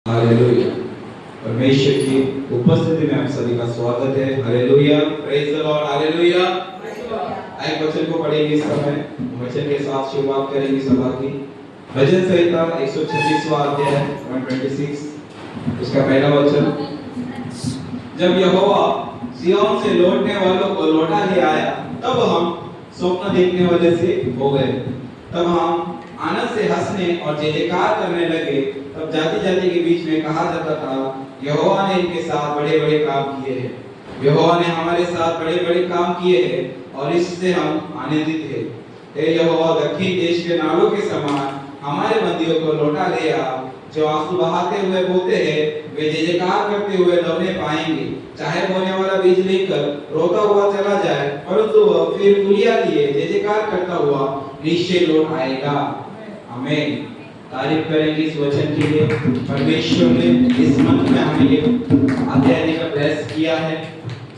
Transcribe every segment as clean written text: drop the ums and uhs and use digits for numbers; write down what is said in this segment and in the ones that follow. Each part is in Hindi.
हालेलुया। परमेश्वर की उपस्थिति में आप सभी का स्वागत है। Hallelujah, praise the Lord. Hallelujah. एक वचन को पढ़ेंगे इस समय, वचन के साथ शुरुआत करेंगे सभा की। भजन संहिता 126वां अध्याय 126, उसका पहला वचन। जब यहोवा सिय्योन से लौटने वालों को लौटा ले आया, तब हम स्वप्न देखने वाले से हो गए। तब हम आनंद से हंसने और जय जयकार करने लगे। तब जाति जाति के बीच में कहा जाता था, यहोवा ने इनके साथ बड़े बड़े काम किए हैं। यहोवा ने हमारे साथ बड़े बड़े काम किए हैं और इससे हम आनंदित हैं। हे यहोवा, दक्षिण देश के नालों के समान हमारे बंदियों को लौटा ले आ। जो आंसू बहाते हुए बोलते हैं, वे जय जयकार करते हुए लौटने पाएंगे। चाहे बोने वाला बीज लेकर रोता हुआ चला जाए, परंतु वह फिर फूलिया लिए जय जयकार करता हुआ निश्चय लौट आएगा। आमीन। तारीफ करेंगे इस वचन के लिए। परमेश्वर ने इस मंथ में हमें ये अध्याय का ब्लेस किया है।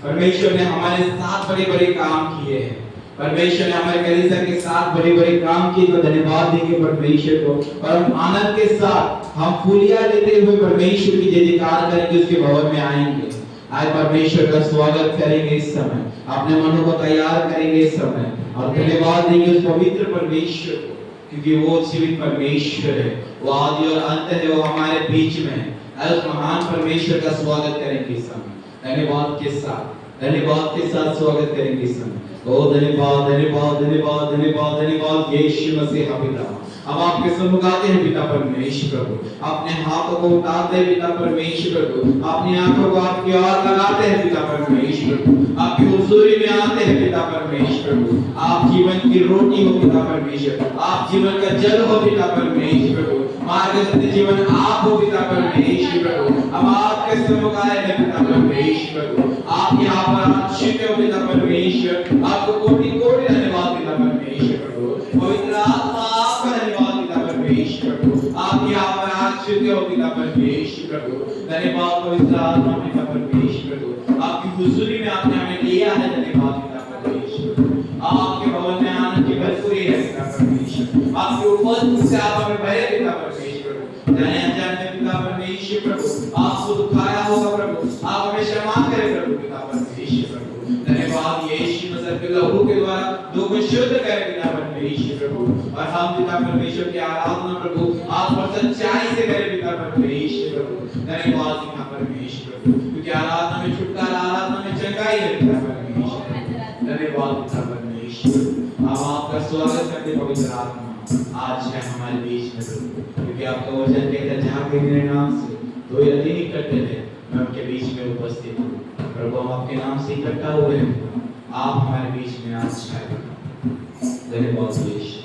परमेश्वर ने हमारे साथ बड़े बड़े काम किए हैं। परमेश्वर ने हमारे कलीसिया के साथ बड़े बड़े काम किए, तो धन्यवाद देंगे परमेश्वर को। और हम आनंद के साथ हम फूलियां लेते हुए परमेश्वर की जय जयकार करेंगे, उसके भवन में आएंगे। आज परमेश्वर का स्वागत करेंगे इस समय, अपने मनों को तैयार करेंगे इस समय और धन्यवाद देंगे उस पवित्र परमेश्वर को, क्योंकि वो जीवित परमेश्वर है, वो आदि और अंत है, वो हमारे बीच में है। उस महान परमेश्वर का स्वागत करेंगे इस समय, धन्यवाद के साथ स्वागत करेंगे इस समय। ओ धन्यवाद धन्यवाद धन्यवाद धन्यवाद धन्यवाद यीशु मसीह पिता। अब आपके सम्मुख आते हैं पिता परमेश्वर प्रभु, अपने हाथों को उठाते हैं पिता परमेश्वर प्रभु, अपनी आंखों को आपकी ओर लगाते हैं पिता परमेश्वर प्रभु, आपकी हुजूरी में आते हैं पिता परमेश्वर प्रभु। आप जीवन की रोटी हो पिता परमेश्वर, आप जीवन का जल हो पिता परमेश्वर प्रभु, मार्ग सत्य जीवन आप हो पिता परमेश्वर प्रभु। अब आपके सम्मुख आए हैं पिता परमेश्वर प्रभु, आप यहाँ पर आश्रित हो पिता परमेश्वर। आपको कोटि कोटि धन्यवाद पिता परमेश्वर प्रभु। पवित्र आत्मा आपका धन्यवाद पिता परमेश्वर प्रभु, आप यहाँ पर आश्रित हो पिता परमेश्वर प्रभु। धन्यवाद पवित्र आत्मा पिता परमेश्वर प्रभु, आपकी हुजूरी में आपने हमें लिया है। धन्यवाद पिता परमेश्वर, आपके भवन में आनंद की भरपूरी है पिता परमेश्वर, आपकी उपस्थिति से आप हमें भरे पिता परमेश्वर प्रभु। जाने अनजाने पिता परमेश्वर प्रभु, आपको दुखाया होगा प्रभु, आप हमें क्षमा करें प्रभु पिता परमेश्वर प्रभु। धन्यवाद यीशु मसीह के लहू के द्वारा दुख को शुद्ध करे पिता परमेश्वर प्रभु, और हम पिता परमेश्वर की आराधना प्रभु आप पर सच्चाई से करे पिता परमेश्वर प्रभु। धन्यवाद पिता परमेश्वर प्रभु, क्योंकि आराधना में छुटकारा, आराधना में चंगाई है पिता परमेश्वर। धन्यवाद पिता परमेश्वर, हम आपका स्वागत करते पवित्र आत्मा आज है हमारे बीच में प्रभु, क्योंकि आपका वचन कहता है जहाँ कोई मेरे नाम से दो या तीन इकट्ठे थे, मैं उनके बीच में उपस्थित हूँ। प्रभु हम आपके नाम से इकट्ठा हुए हैं, आप हमारे बीच में आज छाए। धन्यवाद यीशु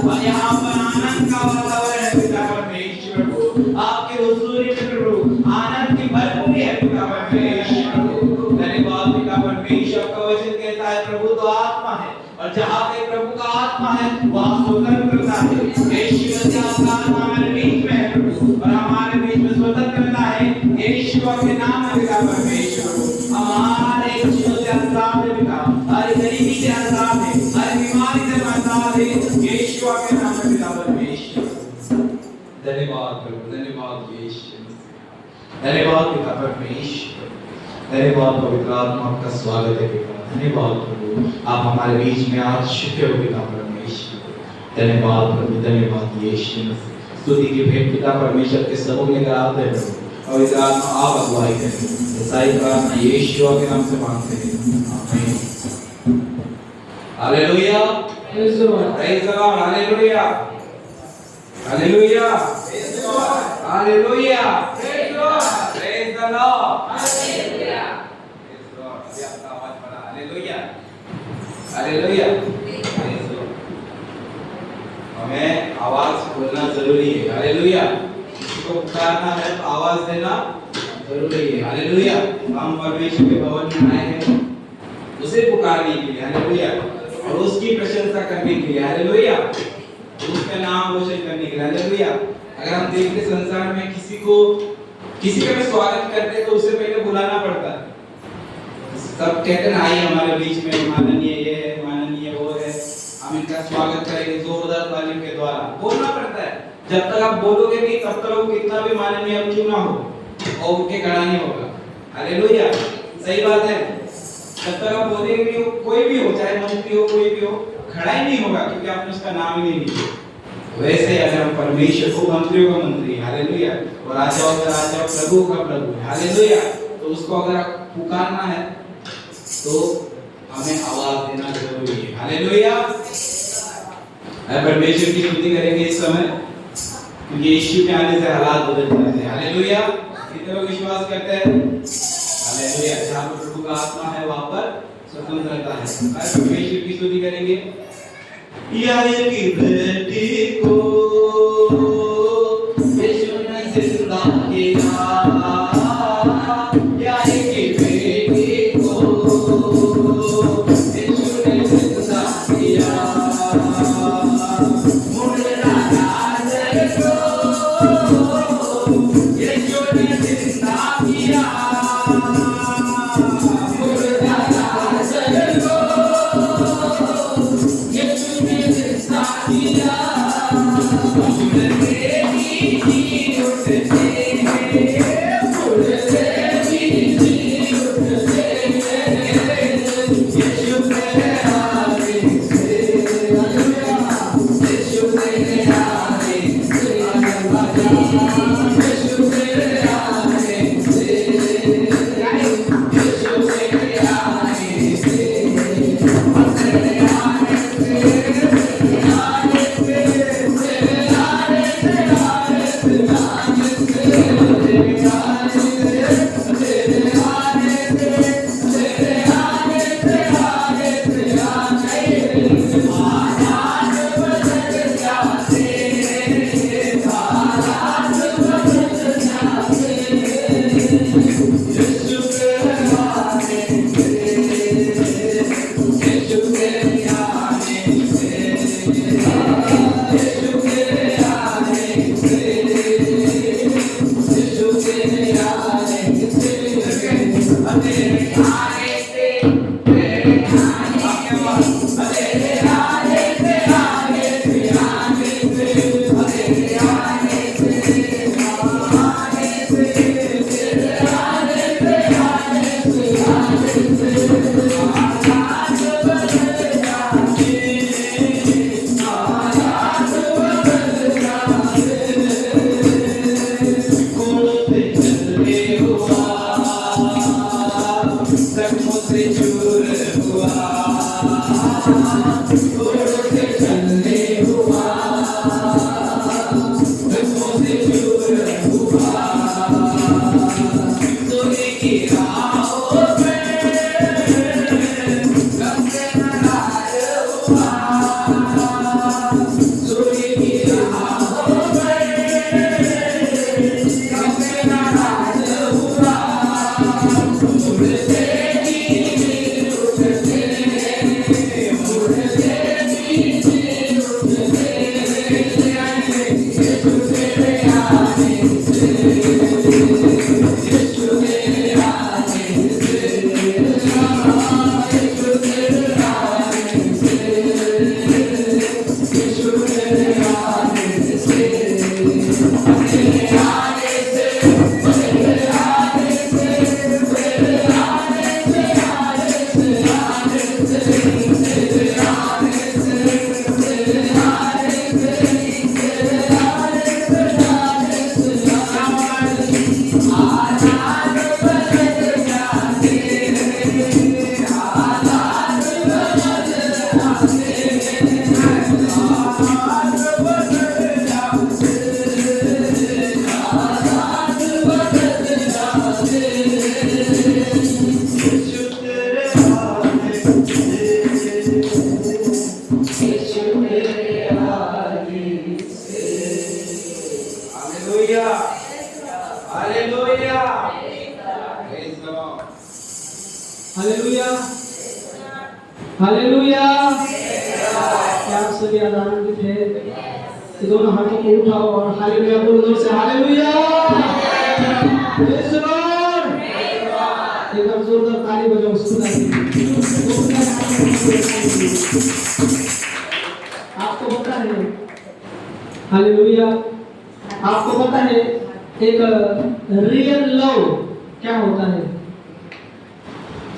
और यहाँ पर आनंद का वातावरण है पिता परमेश्वर को करता है। यीशु मसीह का आत्मा हमारे बीच में है और हमारे बीच में स्वतंत्रता है। यीशु के नाम में पिता परमेश्वर हमारे यीशु से आजाद है पिता, हर गरीबी से आजाद है, हर बीमारी से आजाद है। यीशु के नाम में पिता परमेश्वर धन्यवाद प्रभु, धन्यवाद यीशु, धन्यवाद पिता परमेश्वर, धन्यवाद पवित्र आत्मा आपका स्वागत है पिता। धन्यवाद प्रभु, आप हमारे बीच में आज शुक्र हो पिता परमेश्वर। धन्यवाद प्रभु, धन्यवाद यीशु मसीह। स्तुति की भेंट पिता परमेश्वर के समूह में कराते हैं प्रभु, और इस आत्मा आप अगुवाई करें। सारी प्रार्थना यीशु के नाम से मांगते हैं, आमीन। Hallelujah, praise the Lord, hallelujah, hallelujah, hallelujah, praise the Lord, hallelujah. अभी आपका आवाज बढ़ा, हालेलुया, हालेलुया। हमें आवाज बोलना जरूरी है, हालेलुया। किसी को पुकारना है तो आवाज देना जरूरी है, हालेलुया। हम परमेश्वर के भवन में आए हैं उसे पुकारने के लिए, हालेलुया, और उसकी प्रशंसा करने के लिए, हालेलुया, उसका नाम रोशन करने के लिए, हालेलुया। अगर हम देखते संसार में किसी का भी स्वागत करते तो उससे पहले बुलाना पड़ता है। सब कहते हैं आइए हमारे बीच में, माननीय ये है, माननीय वो है, हम इनका स्वागत करेंगे जोरदार तालियों के द्वारा, बोलना पड़ता है। जब तक आप बोलोगे नहीं तब तक वो कितना भी माननीय क्यों ना हो और उठ के खड़ा नहीं होगा, हालेलुया, सही बात है। जब तक आप बोलेंगे नहीं, कोई भी हो, चाहे मंत्री हो, कोई भी हो, खड़ा ही नहीं होगा, क्योंकि आपने उसका नाम ही नहीं लिया। वैसे अगर हम परमेश्वर को मंत्रियों का मंत्री, हालेलुया, और राजाओं का राजा, प्रभु का प्रभु, हालेलुया, तो उसको अगर पुकारना है तो हमें आवाज देना जरूरी है, हालेलुया। परमेश्वर की स्तुति करेंगे इस समय, क्योंकि यीशु के आने से हालात बदल जाते हैं, हालेलुया। कितने लोग विश्वास करते हैं, हालेलुया। जहाँ पर प्रभु का आत्मा है वहाँ पर स्वतंत्रता है। परमेश्वर की स्तुति करेंगे। या एक बेटी को यीशु ने जिंदा किया, या एक बेटी को यीशु ने जिंदा किया, मुर्दा लाजर को यीशु ने जिंदा किया, मुर्दा लाजर को यीशु ने जिंदा किया, मुर्दे जी उठते हैं, मुर्दे जी उठते हैं, यीशु के आने से, हालेलुया, यीशु के आने से, यीशु के आने से, यीशु के आने से, हालेलुया, हालेलुया। क्या आप सभी आज आनंदित हैं? दोनों हाथों को उठाओ और हालेलुया बोलो जोर से, हालेलुया। Praise the Lord. एक बार जोरदार ताली बजाओ खुदा की। आपको पता है, हालेलुया, आपको पता है एक रियल लव क्या होता है?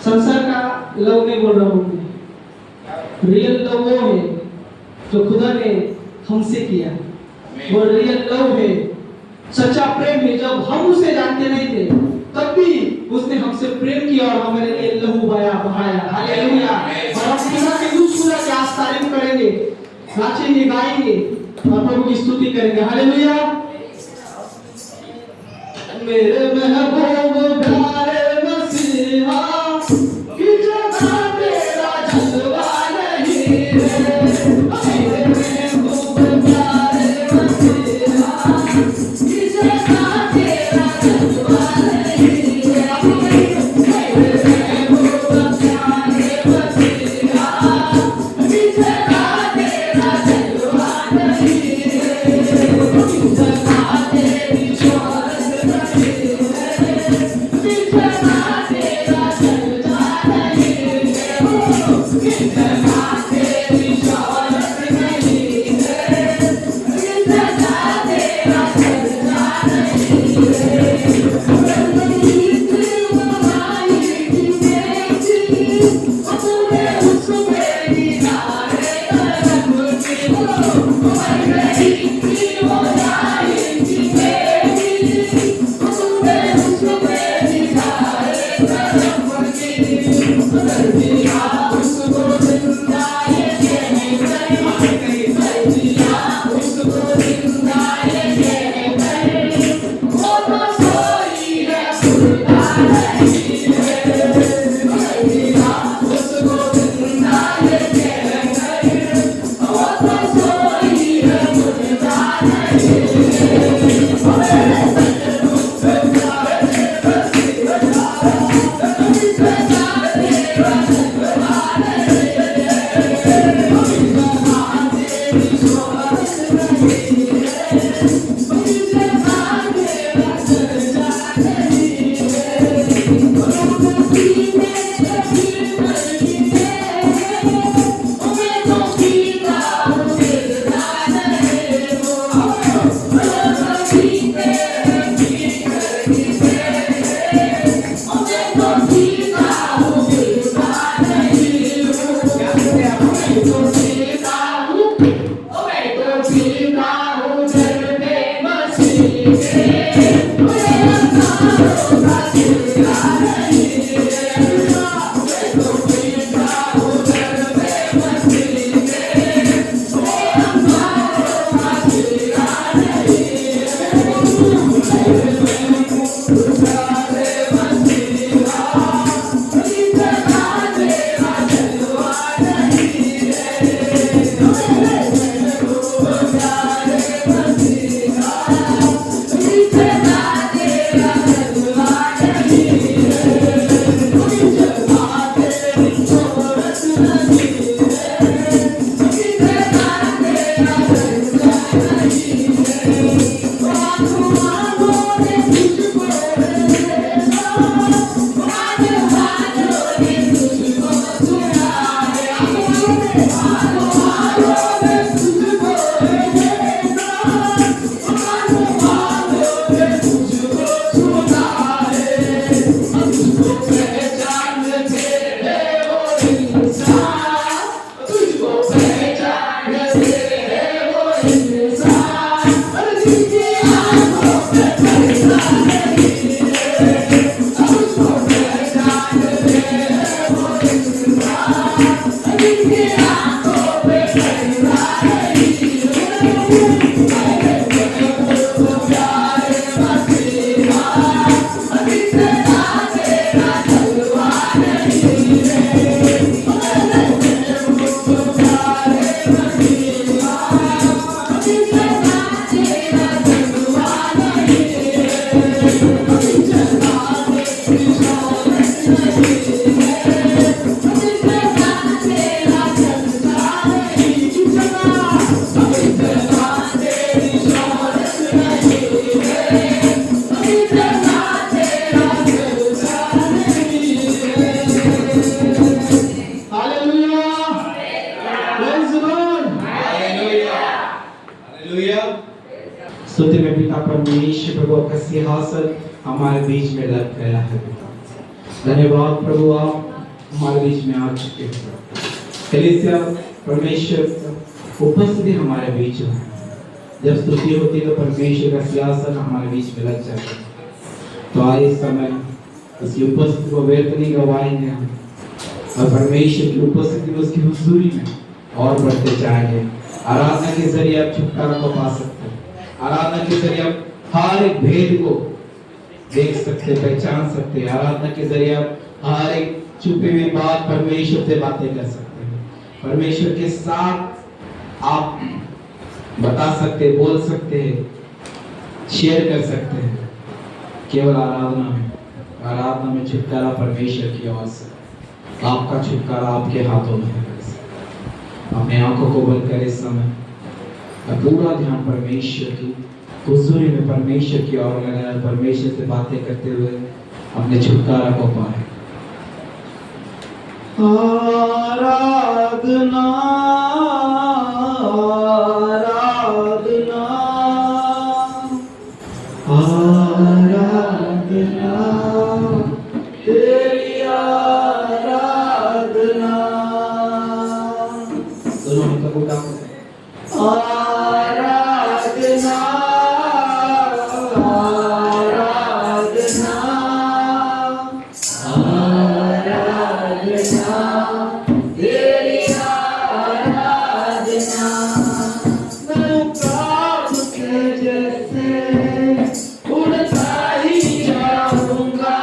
संसार का लव नहीं बोल रहा हूँ, रियल लव वो है जो खुदा ने हमसे किया, वो रियल लव है, सच्चा प्रेम है। जब हम उसे जानते नहीं थे तब भी उसने हमसे प्रेम किया और हमारे लिए लहू बहाया। हालेलुया। और हम खुदा के दूसरा की आज तारीफ करेंगे, नाचेंगे, गाएंगे और प्रभु की स्तुति करेंगे। हालेलुया। मेरे महबूब प्यारे मसीहा की जगह तेरा जलवा नहीं है। मेरे महबूब प्यारे मसीहा की जगह तेरा जलवा नहीं है। मेरे महबूब प्यारे मसीहा की जगह तेरा जलवा नहीं स्तुति में पिता परमेश्वर प्रभु आपका सिंहासन हमारे बीच में लग गया है। धन्यवाद प्रभु, आप हमारे बीच में आ चुके हैं। कलीसिया परमेश्वर उपस्थिति हमारे बीच में, जब स्तुति होती है तो परमेश्वर का सिंहासन हमारे बीच में लग जाता है। तो आए इस समय उसकी उपस्थिति को व्यर्थ नहीं गवाएंगे हम, और परमेश्वर की उपस्थिति में उसकी हुजूरी में और बढ़ते जाएंगे। आराधना के जरिए आप छुटकारा को पा सकते हैं। आराधना के जरिए आप हर एक भेद को देख सकते, पहचान सकते हैं। आराधना के जरिए आप हर एक छुपी हुई बात परमेश्वर से बातें कर सकते हैं। परमेश्वर के साथ आप बता सकते, बोल सकते हैं, शेयर कर सकते हैं। केवल आराधना में छुटकारा परमेश्वर की ओर से। आपका छुटकारा आपके हाथों में है। अपने आंखों को बंद करें इस समय, पूरा ध्यान परमेश्वर की हुजूरी में परमेश्वर की ओर लगाए, परमेश्वर से बातें करते हुए अपने छुटकारा को पाए। आराधना आराधना आराधना तेरी आराधना। दोनों हाथ को उठाओ। आराधना आराधना आराधना तेरी आराधना। मैं उड़ान के जैसे उड़ता ही जाऊंगा,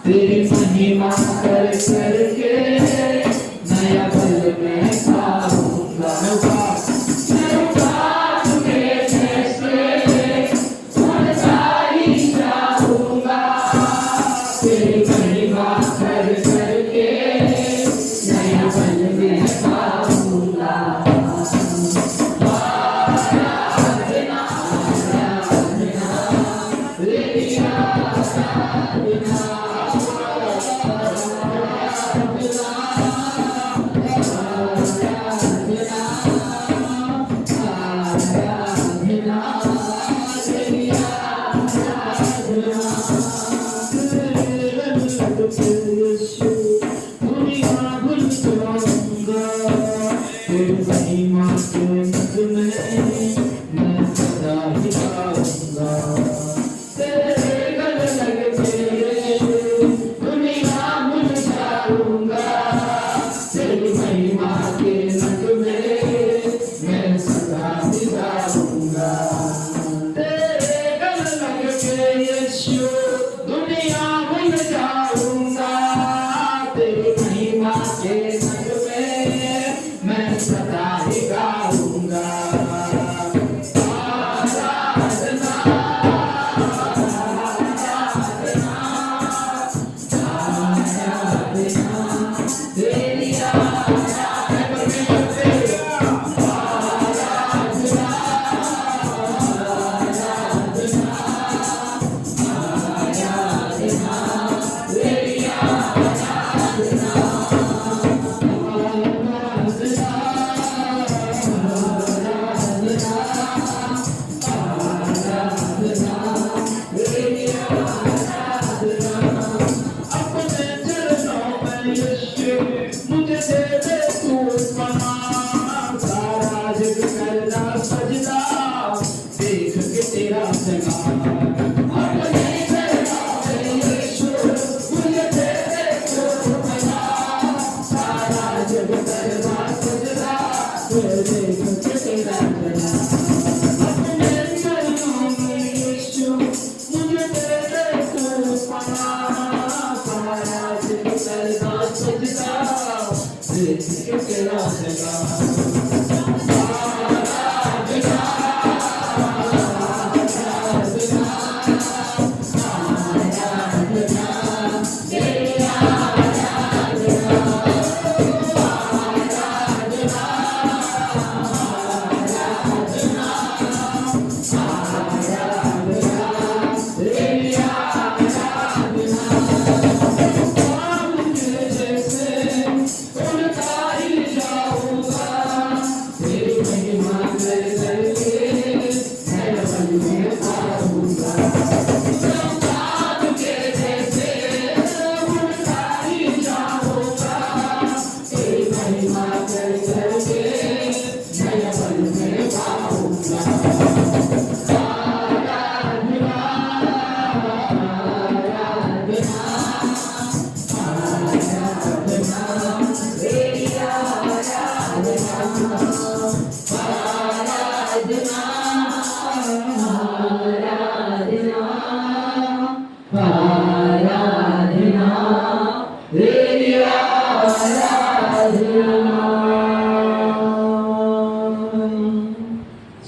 तेरी महिमा कर करके नया पल में पाऊंगा। तेरे गले लगे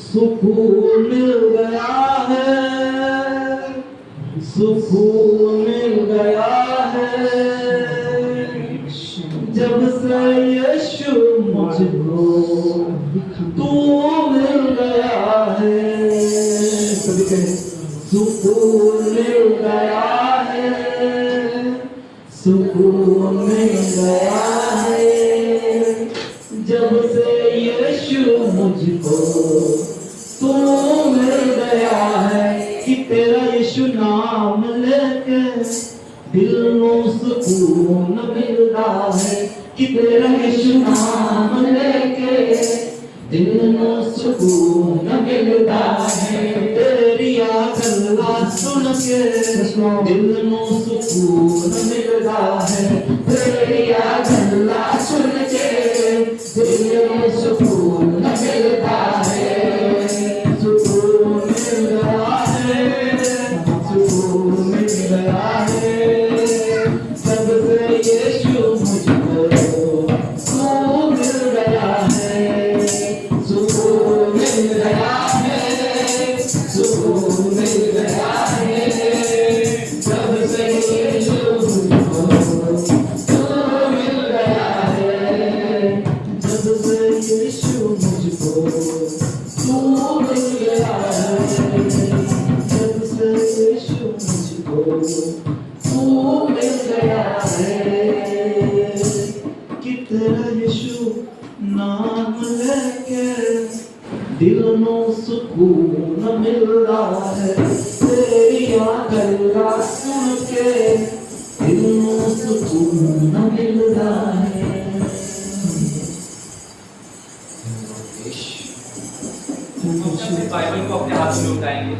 सुकून मिल गया है, सुकून मिल गया है, जब से यीशु मुझको तू मिल गया है। सभी कहें सुकून मिल गया है, सुकून मिल गया है, जब से यीशु मुझको तू मिल गया है। कि तेरा यीशु नाम लेके दिल को सुकून मिलता है, कि तेरा यीशु नाम लेके दिल को सुकून मिलता है। तेरी गल्ला सुन के दिल को सुकून मिलता है, तेरी गल्ला सुन के दिल को सुकून मिलता है। सुकून मिल गया है, सुकून मिल गया है, जब से यीशु मुझको तू मिल गया है। सुकून मिल गया है, सुकून मिल गया है, जब से यीशु मुझको तू मिल गया है। जब से यीशु मुझको तू मिल गया है, जब से यीशु मुझको तू मिल गया है। कि तेरा यीशु नाम लेके दिल को सुकून मिल रहा है, तेरी गल्ला सुन के दिल को सुकून मिल रहा है। अपने बाइबल को अपने हाथ में उठाएंगे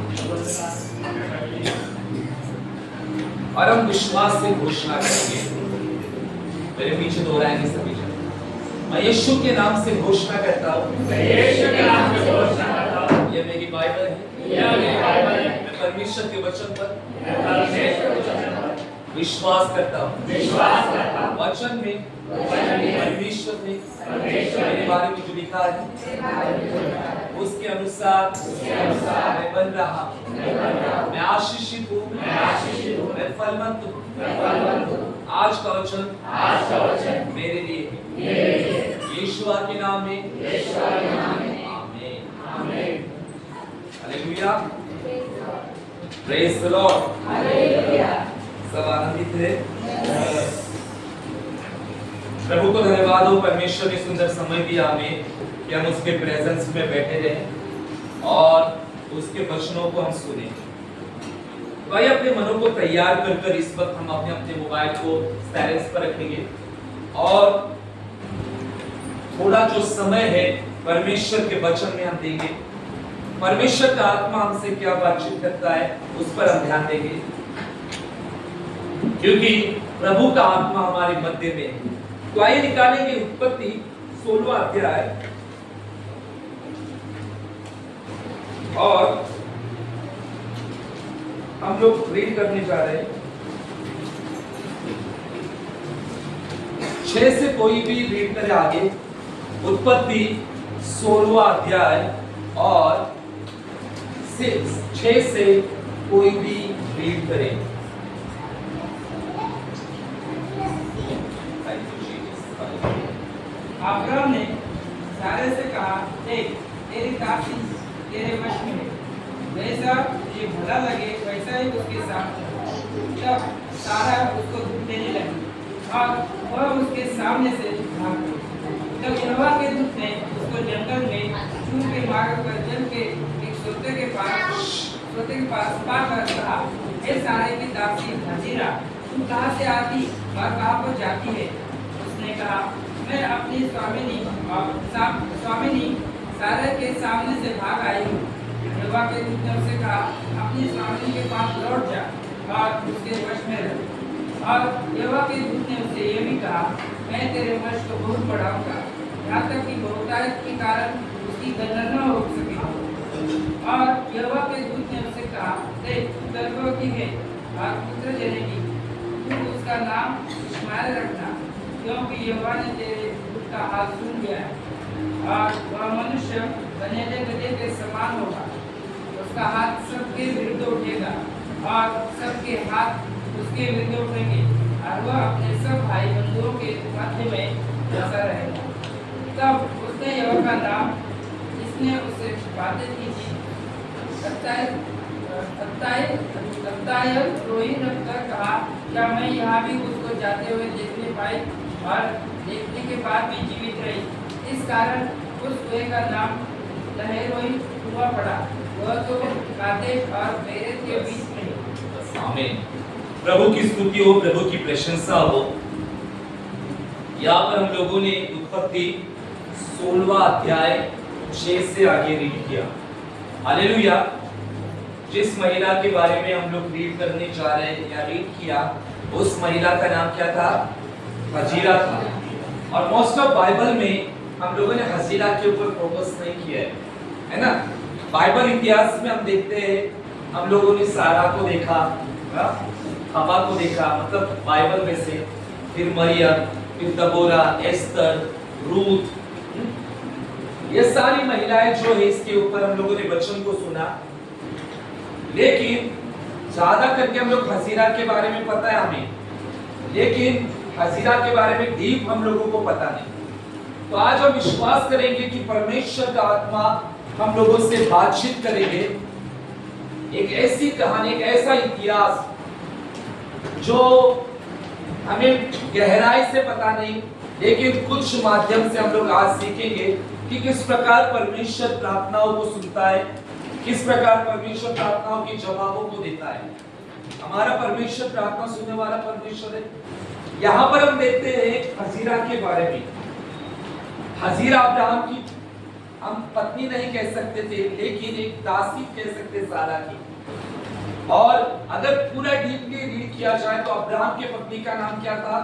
और हम विश्वास से घोषणा करेंगे। मेरे पीछे दोहराएंगे सभी जन। मैं यीशु के नाम से घोषणा करता हूँ, ये मेरी बाइबल है, मैं परमेश्वर के वचन पर विश्वास करता हूँ। वचन में परमेश्वर ने मेरे बारे में जो लिखा है उसके अनुसार मैं बन रहा हूँ, मैं आशीषित हूँ, मैं फलवंत हूँ। आज का वचन मेरे लिए यीशुआ के नाम में आमीन। Hallelujah, praise the Lord. सब आनंदित है। प्रभु को धन्यवाद हो, परमेश्वर ने सुंदर समय दिया हमें कि हम उसके प्रेजेंस में बैठे रहें और उसके वचनों को हम सुने। भाई अपने मनों को तैयार कर इस वक्त हम अपने अपने मोबाइल को साइलेंस पर रखेंगे और थोड़ा जो समय है परमेश्वर के वचन में हम देंगे। परमेश्वर का आत्मा हमसे क्या बातचीत करता है उस पर हम ध्यान देंगे, क्योंकि प्रभु का आत्मा हमारे मध्य में है। तो आइए निकालेंगे उत्पत्ति 16वां अध्याय और हम लोग रीड करने जा रहे हैं। 6 से कोई भी रीड करे आगे, उत्पत्ति 16वां अध्याय और 6 से कोई भी रीड करे। अब्राहम ने सारे से कहा, देख तेरी दासी तेरे वश में है, वैसा तुझे भला लगे वैसा ही उसके साथ कर। तब सारा उसको दूध देने लगी और वह उसके सामने से भाग गई। तब यहोवा के दूत ने उसको जंगल में चूर के मार्ग पर जल के एक सोते के पास पाकर कहा, हे सारे की दासी हजीरा, तुम कहाँ से आती और कहाँ पर जाती है? उसने कहा, मैं अपनी स्वामिनी सारे के सामने से भाग आई हूँ। यहोवा के दूत ने उससे कहा, अपनी स्वामिनी के पास लौट जा और उसके वश में रह। और यहोवा के दूत ने उससे यह भी कहा, मैं तेरे वश को बहुत बढ़ाऊंगा, यहाँ तक कि बहुतायत के कारण उसकी गणना न हो सके। और यहोवा के दूत ने उससे कहा, देख तू गर्भवती है और पुत्र जनेगी, तू उसका नाम इश्माएल रखना, क्योंकि यहोवा ने तेरे दूत का हाल सुन लिया है। और वह मनुष्य बनेले गधे के समान होगा, उसका हाथ सबके विरुद्ध उठेगा और सबके हाथ उसके विरुद्ध उठेंगे, और वह अपने सब भाई बंधुओं के मध्य में बसा रहेगा। तब उसने यहोवा का नाम जिसने उसे बातें की थी रोही रखकर कहा, क्या मैं यहाँ भी उसको जाते हुए देखने पाई और देखने के बाद भी जीवित रही? इस कारण उस कुएं का नाम लहरोई हुआ पड़ा। वह तो कादेश और बेरेत के बीच में है। आमीन। प्रभु की स्तुति हो, प्रभु की प्रशंसा हो। यहाँ पर हम लोगों ने उत्पत्ति 16वां अध्याय 6 से आगे रीड किया। हालेलुया। जिस महिला के बारे में हम लोग रीड करने जा रहे हैं या रीड किया, उस महिला का नाम क्या था? हजीरा था। और मोस्ट ऑफ बाइबल में हम लोगों ने हजीरा के ऊपर फोकस नहीं किया है ना? बाइबल इतिहास में हम देखते हैं, हम लोगों ने सारा को देखा, हवा को देखा, मतलब बाइबल में से, फिर मरियम, फिर दबोरा, एस्तर, रूथ, ये सारी महिलाएं जो है इसके ऊपर हम लोगों ने वचन को सुना। लेकिन ज्यादा करके हम लोग हजीरा के बारे में पता है हमें, लेकिन हजीरा के बारे में डीप हम लोगों को पता नहीं। तो आज हम विश्वास करेंगे कि परमेश्वर का आत्मा हम लोगों से बातचीत करेंगे। एक ऐसी कहानी, एक ऐसा इतिहास जो हमें गहराई से पता नहीं, लेकिन कुछ माध्यम से हम लोग आज सीखेंगे कि किस प्रकार परमेश्वर प्रार्थनाओं को सुनता है, किस प्रकार परमेश्वर प्रार्थनाओं के जवाबों को देता है। हमारा परमेश्वर प्रार्थना सुनने वाला परमेश्वर है। यहाँ पर हम देखते हैं हजीरा के बारे में। हजीरा अब्राहम की हम पत्नी नहीं कह सकते थे, लेकिन एक दासी कह सकते सारा की। और अगर पूरा डीपली रीड किया जाए तो अब्राहम के पत्नी का नाम क्या था?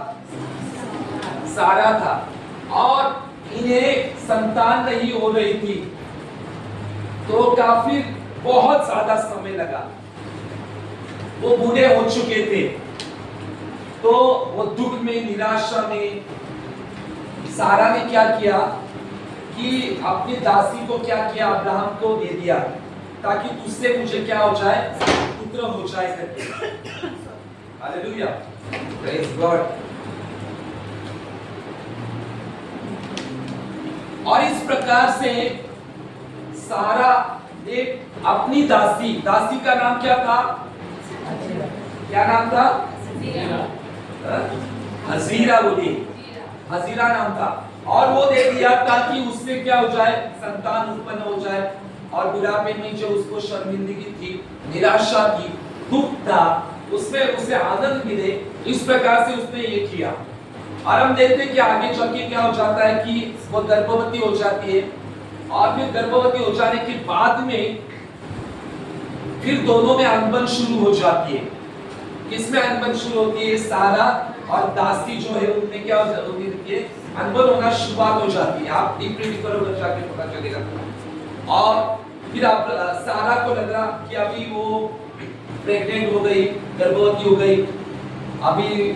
सारा था। और इन्हें संतान नहीं हो रही थी, तो काफी बहुत ज्यादा समय लगा। वो बूढ़े हो चुके थे, तो वो दुख में, निराशा में सारा ने क्या किया कि अपनी दासी को क्या किया? अब्राहम को दे दिया, ताकि तुझसे मुझे क्या हो जाए? पुत्र हो जाए करके। Hallelujah, praise God. और इस प्रकार से सारा ने अपनी दासी का नाम क्या था? क्या नाम था? हजीरा। बोली, हजीरा नाम था। और वो दे दिया ताकि उससे क्या हो जाए? संतान उत्पन्न हो जाए। और बुढ़ापे में जो उसको शर्मिंदगी थी, निराशा थी, दुख था, उसमें उसे आनंद मिले, इस प्रकार से उसने ये किया। और हम देखते हैं कि आगे चल के क्या हो जाता है कि वो गर्भवती हो जाती है और फिर गर्भवती हो जाने के बाद में फिर दोनों में अनबन शुरू हो जाती है। किसमें अनबन शुरू होती है? सारा और दासी जो है उनमें क्या होती है? अनबन होना शुरुआत हो जाती है। आप डीप रीडिंग करोगे जाके पता चलेगा। और फिर आप सारा को लग रहा कि अभी वो प्रेग्नेंट हो गई, गर्भवती हो गई, अभी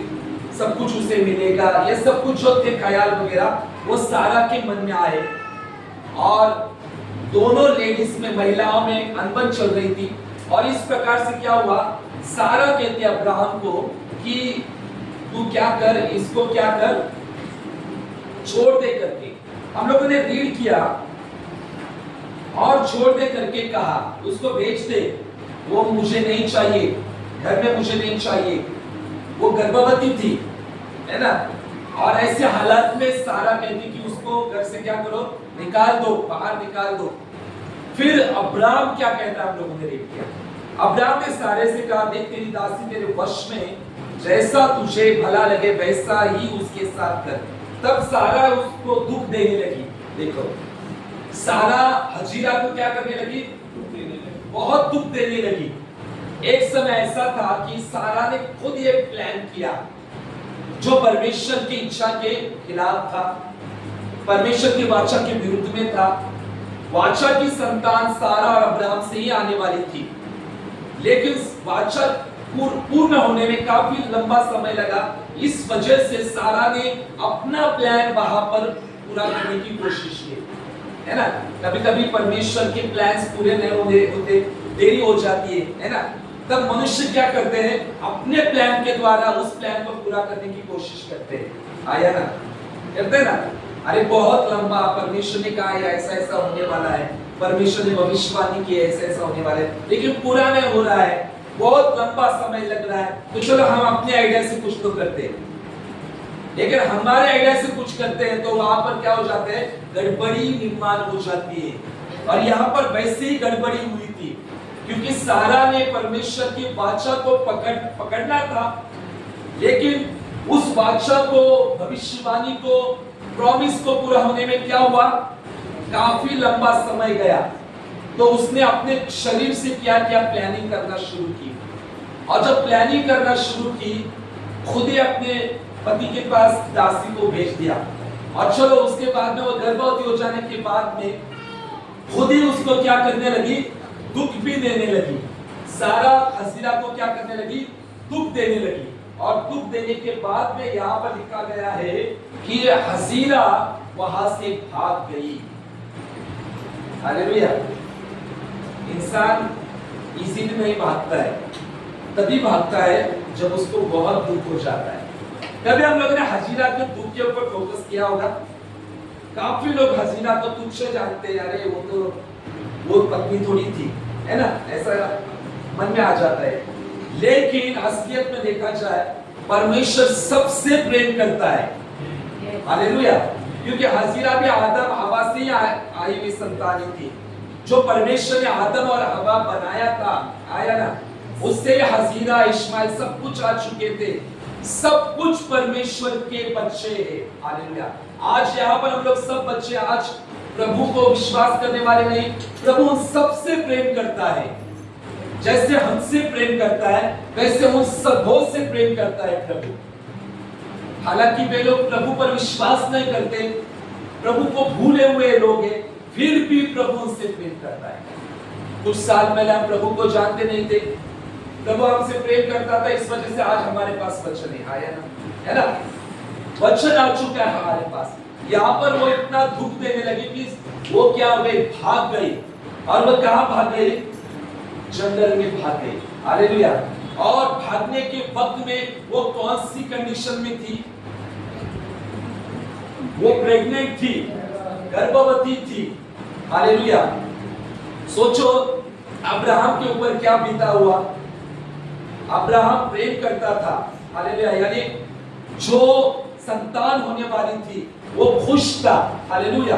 सब कुछ उसे मिलेगा, ये सब कुछ जो थे ख्याल वगैरह वो सारा के मन में आए। और दोनों लेडीज में, महिलाओं में अनबन चल रही थी। और इस प्रकार से क्या हुआ, सारा कहती है अब्राहम को कि तू क्या कर, इसको क्या कर, छोड़ दे करके। हम लोगों ने रीड किया और छोड़ दे करके कहा, उसको बेच दे, वो मुझे नहीं चाहिए, घर में मुझे नहीं चाहिए। वो गर्भवती थी, है ना। और ऐसे हालात में सारा कहती कि उसको घर से क्या करो, निकाल दो, बाहर निकाल दो। फिर अब्राहम क्या कहता है, हम लोगों ने रीड किया। अब्राहम ने सारे से कहा, देख तेरी दासी तेरे वश में, जैसा तुझे भला लगे वैसा ही उसके साथ कर। तब सारा उसको दुख देने लगी। देखो, सारा हजीरा को क्या करने लगी? बहुत दुख देने लगी। एक समय ऐसा था कि सारा ने खुद ये प्लान किया जो परमेश्वर की इच्छा के खिलाफ था, परमेश्वर की वाचा के विरुद्ध में था। वाचा की संतान सारा और अब्राहम से ही आने वाली थी, लेकिन वाचा पूर्ण होने में काफी लंबा समय लगा। इस वजह से सारा ने अपना प्लान वहां पर पूरा करने की कोशिश की, है ना। कभी कभी परमेश्वर के प्लान्स पूरे नहीं होते, देरी हो जाती है ना। तब मनुष्य क्या करते हैं, अपने प्लान के द्वारा उस प्लान को पूरा करने की कोशिश करते हैं। आया ना, करते ना। अरे बहुत लंबा, परमेश्वर ने कहा ऐसा ऐसा होने वाला है, परमेश्वर ने भविष्यवाणी की ऐसा ऐसा होने वाला है, लेकिन पूरा नहीं हो रहा है, बहुत लंबा समय लग रहा है। तो चलो हम अपने आइडिया से कुछ तो करते हैं, लेकिन हमारे आइडिया से कुछ करते हैं तो वहां पर क्या हो जाते हैं, गड़बड़ी निर्माण हो जाती है। और यहाँ पर वैसे ही गड़बड़ी हुई थी, क्योंकि सारा ने परमेश्वर की वाचा को पकड़ना था, लेकिन उस वाचा को, भविष्यवाणी को, प्रॉमिस को पूरा होने में क्या हुआ, काफी लंबा समय गया। तो उसने अपने शरीर से क्या क्या प्लानिंग करना शुरू की। और जब प्लानिंग करना शुरू की, खुद ही अपने पति के पास दासी को भेज दिया। और चलो उसके बाद में वो गर्भवती हो जाने के बाद में खुद ही उसको क्या करने लगी, दुख भी देने लगी। सारा हजीरा को क्या करने लगी, दुख देने लगी। और दुख देने के बाद में यहाँ पर लिखा गया है कि हजीरा वहां से भाग गई। हालेलुया। इंसान इजीली नहीं भागता है, तभी भागता है जब उसको बहुत दुख हो जाता है। कभी हम लोगों ने हजीरा के दुख के ऊपर फोकस किया होगा। काफी लोग हजीरा को तुच्छ जानते हैं, अरे वो पत्नी थोड़ी थी, है ना, ऐसा मन में आ जाता है। लेकिन असलियत में देखा जाए, परमेश्वर सबसे प्रेम करता है। हालेलुया। क्योंकि हजीरा भी आदम हवा से ही आई हुई संतान थी। जो परमेश्वर ने आदम और हवा बनाया था, आया ना, उससे हजीरा, इस्माइल सब कुछ आ चुके थे। सब कुछ परमेश्वर के बच्चे हैं। हालेलुया। आज यहाँ पर हम लोग सब बच्चे, आज प्रभु को विश्वास करने वाले नहीं, प्रभु उन सबसे प्रेम करता है। जैसे हमसे प्रेम करता है, वैसे उन सबों से प्रेम करता है प्रभु। हालांकि वे लोग प्रभु पर विश्वास नहीं करते, प्रभु को भूले हुए लोग हैं, फिर भी प्रभु उनसे प्रेम करता है। कुछ साल पहले हम प्रभु को जानते नहीं थे, प्रभु हमसे प्रेम करता था, इस वजह से आज हमारे पास वचन है ना, है ना, वचन आ चुका है हमारे पास। यहाँ पर वो इतना दुख देने लगी कि वो क्या हुए, भाग गई। और वो कहाँ भाग गई, जंगल में भाग गई। हालेलुया। और भागने के वक्त में वो कौन सी कंडीशन में थी, वो प्रेग्नेंट थी, गर्भवती थी। हालेलुया। सोचो अब्राहम के ऊपर क्या बीता हुआ। अब्राहम प्रेम करता था, हालेलुया, यानी जो संतान होने वाली थी वो खुश था। हालेलुया।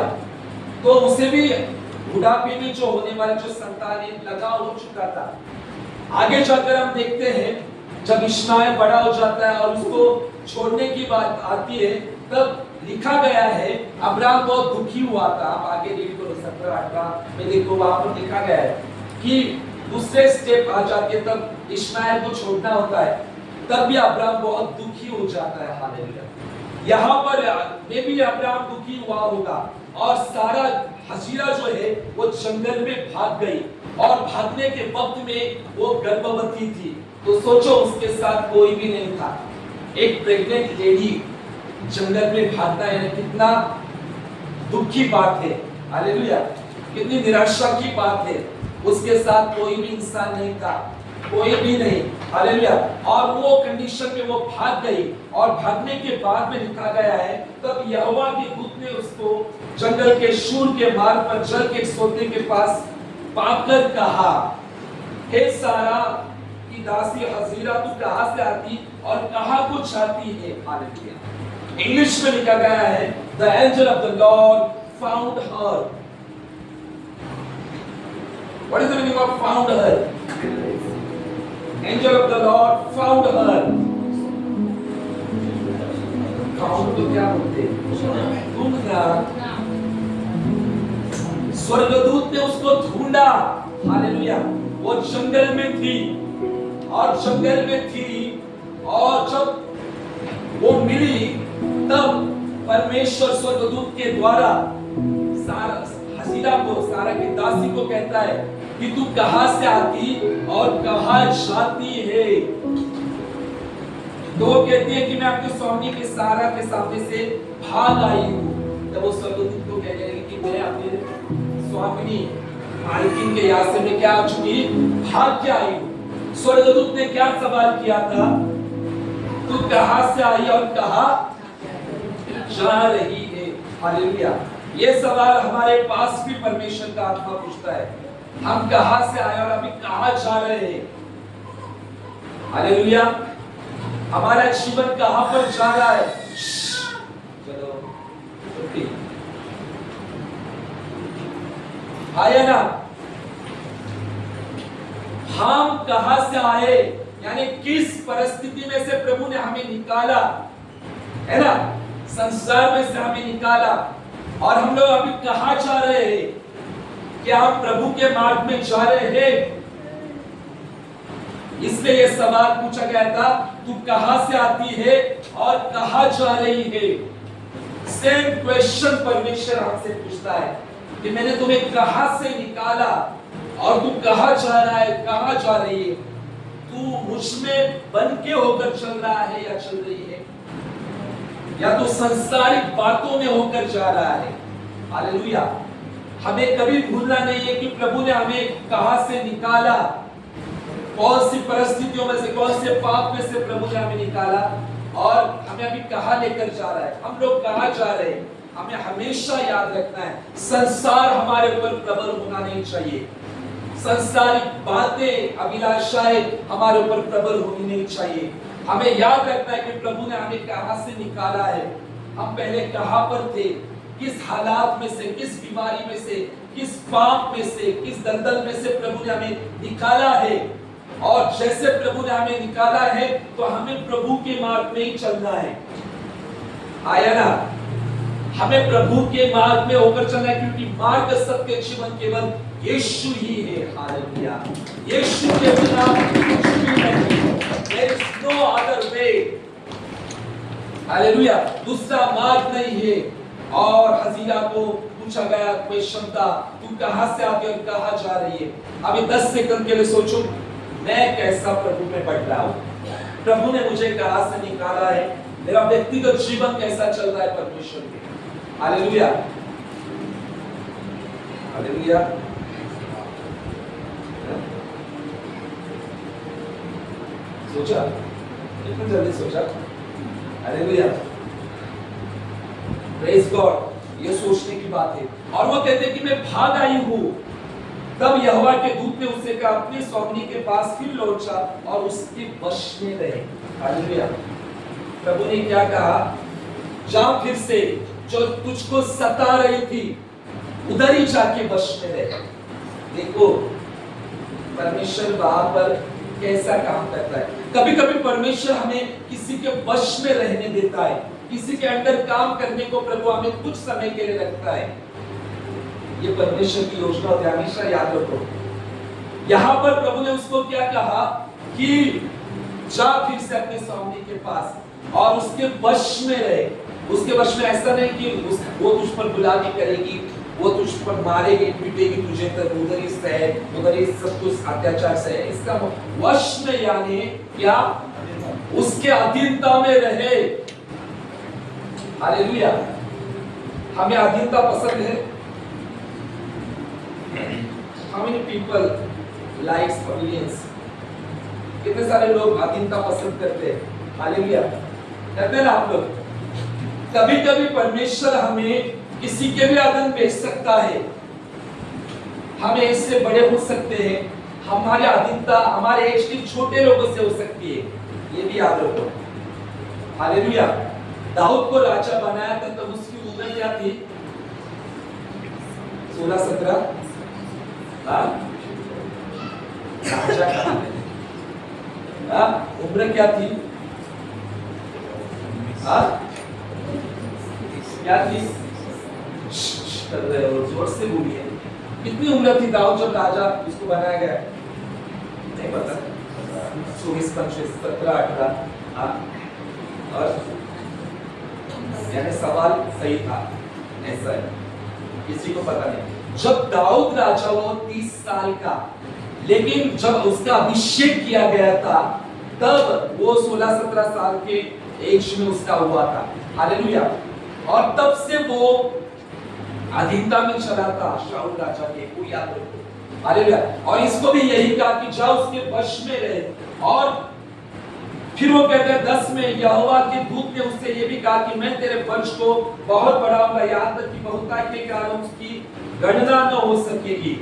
तो उसे भी बुढ़ापे में जो होने वाला जो संतान है लगा हो चुका था। आगे जाकर हम देखते हैं जब इश्माएल बड़ा हो जाता है और उसको छोड़ने की बात आती है, तब लिखा गया है अब्राहम बहुत दुखी हुआ था। आप आगे रीड करो 17-18 में देखो, वहां पर लिखा गया है कि दूसरे स्टेप आ जाती है तब इश्माइल को छोड़ना होता है, तब भी अब्राहम बहुत दुखी हो जाता है। हालेलुया। यहाँ पर में भी अब्राहम दुखी हुआ होगा और सारा हजीरा जो है वो जंगल में भाग गई और भागने के वक्त में वो गर्भवती थी। तो सोचो उसके साथ कोई भी नहीं था, एक प्रेग्नेंट लेडी जंगल में भागना है, कितना दुख की बात है। हालेलुया। कितनी निराशा की बात है। उसके साथ कोई भी इंसान नहीं था, कोई भी नहीं। हालेलुया। और वो कंडीशन में वो भाग गई और भागने के बाद में लिखा गया है तब यहोवा के दूत ने उसको जंगल के शूर के मार्ग पर जल के सोते के पास पाकर कहा, हे सारा की दासी हजीरा, तू कहां से आती और कहां को जाती है। हालेलुया। इंग्लिश में लिखा गया है the angel of the Lord found her. What is the meaning of found her? Angel of the Lord found her. Found तो क्या बोलते हैं? ढूंढना। स्वर्गदूत ने उसको ढूंढा। हालेलुया। वो जंगल में थी और जंगल में थी और जब वो मिली तब परमेश्वर स्वर्गदूत के द्वारा सारा हसीरा को, सारा की दासी को कहता है कि तू कहां से आती और कहां जाती है। तो वो कहती है कि मैं आपके स्वामी के सारा के सामने से भाग आई हूं। तब वो स्वर्गदूत को कहने लगी कि मैं अपने स्वामिनी मालकिन के यहाँ से मैं क्या आ चुकी, भाग के आई हूं। स्वर्गदूत ने क्या सवाल किया था? तू कहां से आई और कहां जा रही है। हालेलुया। ये सवाल हमारे पास भी परमेश्वर का आत्मा पूछता है, हम कहां से आए और अभी कहां जा रहे हैं। हालेलुया। हमारा जीवन कहां पर जा रहा है। चलो आया ना, हम कहां से आए, यानी किस परिस्थिति में से प्रभु ने हमें निकाला, है ना, संसार में से हमें निकाला और हम लोग अभी कहां जा रहे हैं। क्या हम प्रभु के मार्ग में जा रहे हैं? इसलिए यह सवाल पूछा गया था, तू कहां से आती है और कहां जा रही है। सेम क्वेश्चन परमेश्वर हमसे पूछता है कि मैंने तुम्हें कहां से निकाला और तू कहां जा रहा है, कहां जा रही है। तू मुझ में बन के होकर चल रहा है या चल रही है, या तो सांसारिक बातों में होकर जा रहा है। हालेलुया। हमें कभी भूलना नहीं है कि प्रभु ने हमें कहां से निकाला, कौन सी परिस्थितियों में से, कौन से पाप में से प्रभु ने हमें निकाला और हमें अभी कहां लेकर जा रहा है, हम लोग कहां जा रहे हैं। हमें हमेशा याद रखना है, संसार हमारे ऊपर प्रबल होना नहीं चाहिए। संसारिक बातें, अभिलाषाएं हमारे ऊपर प्रबल होनी नहीं चाहिए। हमें याद रखना है कि प्रभु ने हमें कहां से निकाला है, हम पहले कहां पर थे, किस हालात में से, किस बीमारी में से, किस पाप में से, किस दलदल में से प्रभु ने हमें निकाला है। और जैसे प्रभु ने हमें निकाला है तो हमें प्रभु के मार्ग में ही चलना है। आया ना, हमें प्रभु के मार्ग में होकर चलना है, क्योंकि मार्ग, सत्य, जीवन केवल यीशु ही है। हालेलुया। यीशु के बिना कुछ भी नहीं। There is no other way। Hallelujah. दूसरा मार्ग नहीं है। और हजीरा को पूछा गया क्वेश्चन था, तू कहां से आती और कहां जा रही है। अभी 10 सेकंड के लिए सोचो, मैं कैसा प्रभु में बढ़ रहा हूं, प्रभु ने मुझे कहां से निकाला है, मेरा व्यक्तिगत जीवन कैसा चल रहा है परमेश्वर के। हालेलुया। हालेलुया। सोचा, कितना जल्दी सोचा। हालेलुया। Praise God. ये सोचने की बात है। और वो कहते हैं कि मैं भाग आई हूं। तब यहोवा के दूत ने उससे कहा, अपने स्वामी के पास फिर लौट जा और उसके वश में रहे। हालेलुया। प्रभु ने क्या कहा? जा फिर से, जो तुझको सता रही थी उधर ही जाके वश में रहे। देखो परमेश्वर वहां पर कैसा काम करता है। कभी कभी परमेश्वर हमें किसी के वश में रहने देता है। किसी के अंडर काम करने को प्रभु हमें कुछ समय के लिए रखता है। ये परमेश्वर की योजना होती है, हमेशा याद रखो। यहाँ पर प्रभु ने उसको क्या कहा कि जा फिर से अपने स्वामी के पास और उसके वश में रहे। उसके वश में ऐसा नहीं कि वो तुझ पर गुलामी करेगी, वो तुझ पर मारेगी, पीटेगी तुझे, तो उधर ही सह, उधर ही सब कुछ अत्याचार सह। इसका वश में यानी क्या? उसके अधीनता में रहे। हालेलुया। हमें अधीनता पसंद है। How many people likes obedience? कितने सारे लोग अधीनता पसंद करते हैं? हालेलुया। कहते हैं ना आप लोग। कभी कभी परमेश्वर हमें किसी के भी अधीन भेज सकता है। हमें इससे बड़े हो सकते हैं। हमारे अधीनता हमारे एज के छोटे लोगों से हो सकती है। ये भी याद रखो। हालेलुया। दाऊद को राजा बनाया था तब उसकी उम्र क्या थी? 16-17। उम्र क्या थी? क्या थी? कर रहे हो, जोर से बोलिए। कितनी उम्र थी दाऊद जब राजा उसको बनाया गया? नहीं पता। 24, 25, 17, 18। और यानी सवाल सही था, ऐसा है, किसी को पता नहीं। जब दाऊद राजा वो 30 साल का, लेकिन जब उसका अभिषेक किया गया था तब वो 16-17 साल के एज में उसका हुआ था। हालेलुया। और तब से वो अधीनता में चला था शाऊल राजा के, कोई याद रखो। हालेलुया। और इसको भी यही कहा कि जाओ उसके वश में रहे। और फिर वो कहते हैं 10 में यहोवा के दूत ने उससे ये भी कहा कि मैं तेरे वंश को बहुत बढ़ाऊंगा, यहाँ तक कि बहुतायत के कारण उसकी गणना न हो सकेगी।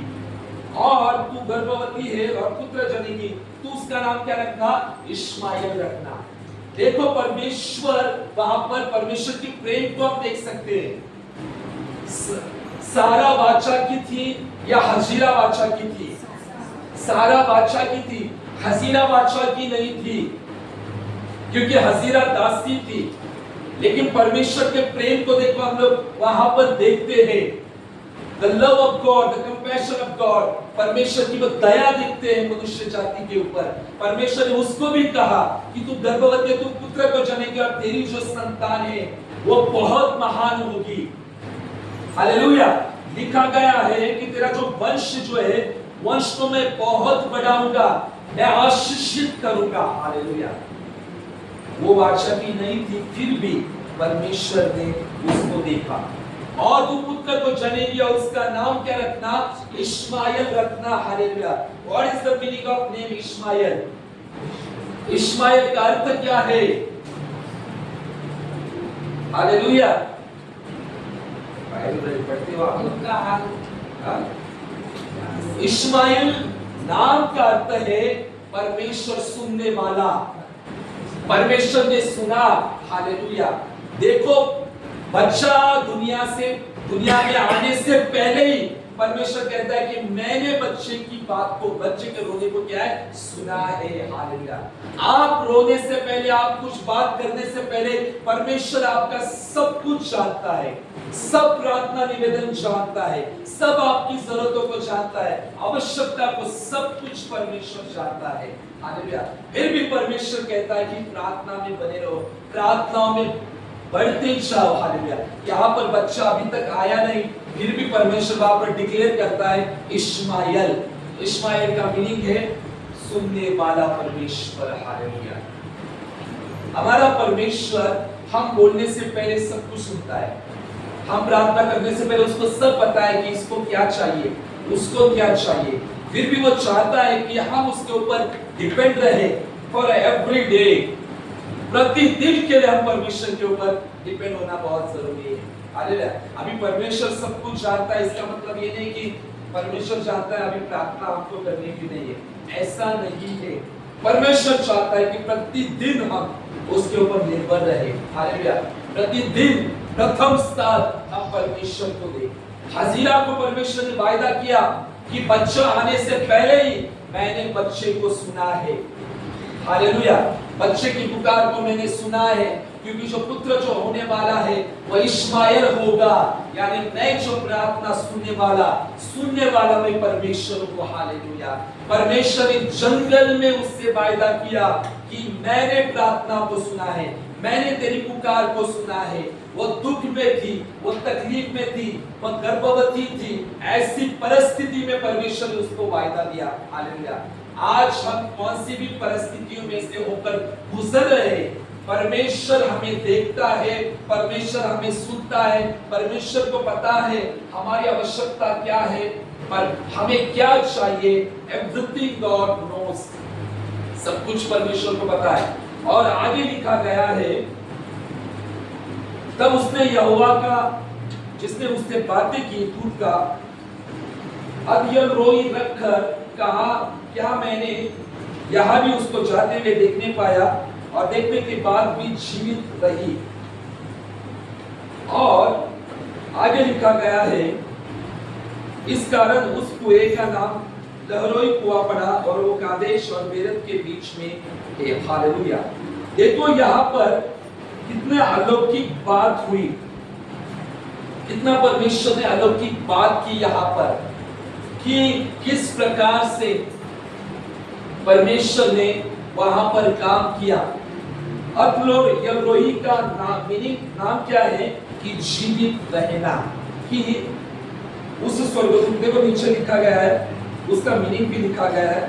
और तू गर्भवती है और पुत्र जनेगी, तू उसका नाम क्या रखना? इश्माएल रखना। देखो परमेश्वर, वहां पर परमेश्वर की प्रेम को आप देख सकते हैं। सारा बादशाह की थी या हजीरा बादशाह की थी? सारा बादशाह की थी, हजीरा बादशाह की नहीं थी, क्योंकि हजीरा दासी थी। लेकिन परमेश्वर के प्रेम को देखो हम लोग वहां पर देखते हैं। The love of God, the compassion of God, परमेश्वर की वो दया देखते हैं मनुष्य जाति के ऊपर। परमेश्वर ने उसको भी कहा कि तू गर्भवती है, तू पुत्र को जनेगी और तेरी जो संतान है वो बहुत महान होगी। हालेलुया। लिखा गया है कि तेरा जो वंश जो है, वंश को मैं बहुत बढ़ाऊंगा, मैं आशीषित करूंगा। हालेलुया। वो बादशाह की नहीं थी, फिर भी परमेश्वर ने उसको देखा। और तू पुत्र को जनेगी और उसका नाम क्या रखना? इश्माएल रखना। Hallelujah. What is the meaning of name Ishmael? Ishmael का अर्थ क्या है? हालेलुया। बाइबल पढ़ते हो आप लोग? इश्माएल नाम का अर्थ है परमेश्वर सुनने वाला। परमेश्वर ने सुना। हालेलुया। देखो बच्चा दुनिया में आने से पहले ही परमेश्वर कहता है कि मैंने बच्चे की बात को, बच्चे के रोने को क्या है? सुना है। हालेलुया। आप रोने से पहले, आप कुछ बात करने से पहले परमेश्वर आपका सब कुछ जानता है, सब प्रार्थना निवेदन जानता है, सब आपकी जरूरतों को जानता है, आवश्यकता को सब कुछ परमेश्वर जानता है। हालेलुया। फिर भी परमेश्वर कहता है कि प्रार्थना में बने रहो, प्रार्थनाओं में बढ़ते जाओ। हालेलुया। यहाँ पर बच्चा अभी तक आया नहीं, फिर भी परमेश्वर वहां पर डिक्लेयर करता है इश्माएल। इश्माएल का मीनिंग है सुनने वाला परमेश्वर। हालेलुया। हमारा परमेश्वर हम बोलने से पहले सब कुछ सुनता है। हम प्रार्थना करने से पहले उसको सब पता है कि इसको क्या चाहिए, उसको क्या चाहिए। फिर भी वो चाहता है कि हम उसके ऊपर डिपेंड रहे फॉर एवरी डे। प्रतिदिन के लिए हम परमेश्वर के ऊपर डिपेंड होना बहुत जरूरी है। हालेलुया। अभी परमेश्वर सब कुछ जानता है, इसका मतलब ये नहीं कि परमेश्वर जानता है अभी प्रार्थना हमको करनी भी नहीं है, ऐसा नहीं है। परमेश्वर चाहता है कि प्रतिदिन हम उसके ऊपर निर्भर रहे। हालेलुया। प्रतिदिन प्रथम स्थान हम परमेश्वर को दें। हजीरा को परमेश्वर ने वायदा किया कि बच्चा आने से पहले ही मैंने बच्चे को सुना है। हालेलुया। बच्चे की पुकार को मैंने सुना है क्योंकि जो पुत्र जो होने वाला है वो इश्माएल होगा, यानी मैं जो प्रार्थना सुनने वाला मैं परमेश्वर को। हालेलुया। परमेश्वर ने जंगल में उससे वायदा किया कि मैंने प्रार्थना को सुना है, मैंने तेरी पुकार को सुना है। वो दुख में थी, वो तकलीफ में थी, वो गर्भवती थी, ऐसी परिस्थिति में परमेश्वर ने उसको वायदा दिया। हालेलुया। आज हम कौन सी भी परिस्थितियों में से होकर गुजर रहे हैं, परमेश्वर हमें देखता है, परमेश्वर हमें सुनता है, परमेश्वर को पता है हमारी आवश्यकता क्या है, पर हमें क्या चाहिए। एवरीथिंग गॉड नोस, सब कुछ परमेश्वर को पता है। और आगे लिखा गया है, तब उसने यहोवा का, जिसने उससे बातें की, दूत का अधयल रोई रखकर कहा, क्या मैंने यहां भी उसको जाते हुए देखने पाया, और देखने के बाद भी जीवित रही। और आगे लिखा गया है, इस कारण उस कुएं का नाम लहरोई कुआं पड़ा, और वो कादेश और बेरत के बीच में है। हालेलुया। देखो यहाँ पर कितने अलौकिक बात हुई, कितना परमेश्वर ने अलौकिक बात की यहाँ पर, कि किस प्रकार से परमेश्वर ने वहां पर काम किया। अतलोई का नाम क्या है कि जीवित रहना। कि उस स्वर्गदूत, देखो नीचे लिखा गया है, उसका मीनिंग भी लिखा गया है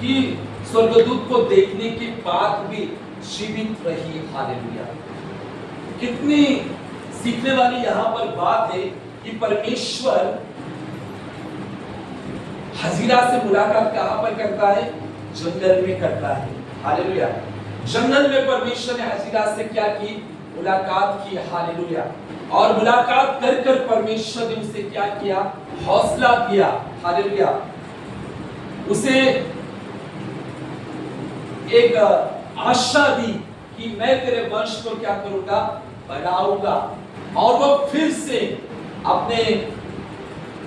कि स्वर्गदूत को देखने के बाद भी जीवित रही। हालेलुया। कितनी सीखने वाली यहाँ पर बात है कि परमेश्वर हजीरा से मुलाकात कहां पर करता है? जंगल में करता है। हालेलुया। जंगल में परमेश्वर ने हजीरा से क्या की? मुलाकात की। हालेलुया। और मुलाकात कर कर परमेश्वर ने उसे क्या किया? हौसला दिया। हालेलुया। उसे एक आशा दी कि मैं तेरे वंश को क्या करूंगा? बढ़ाऊंगा। और वो फिर से अपने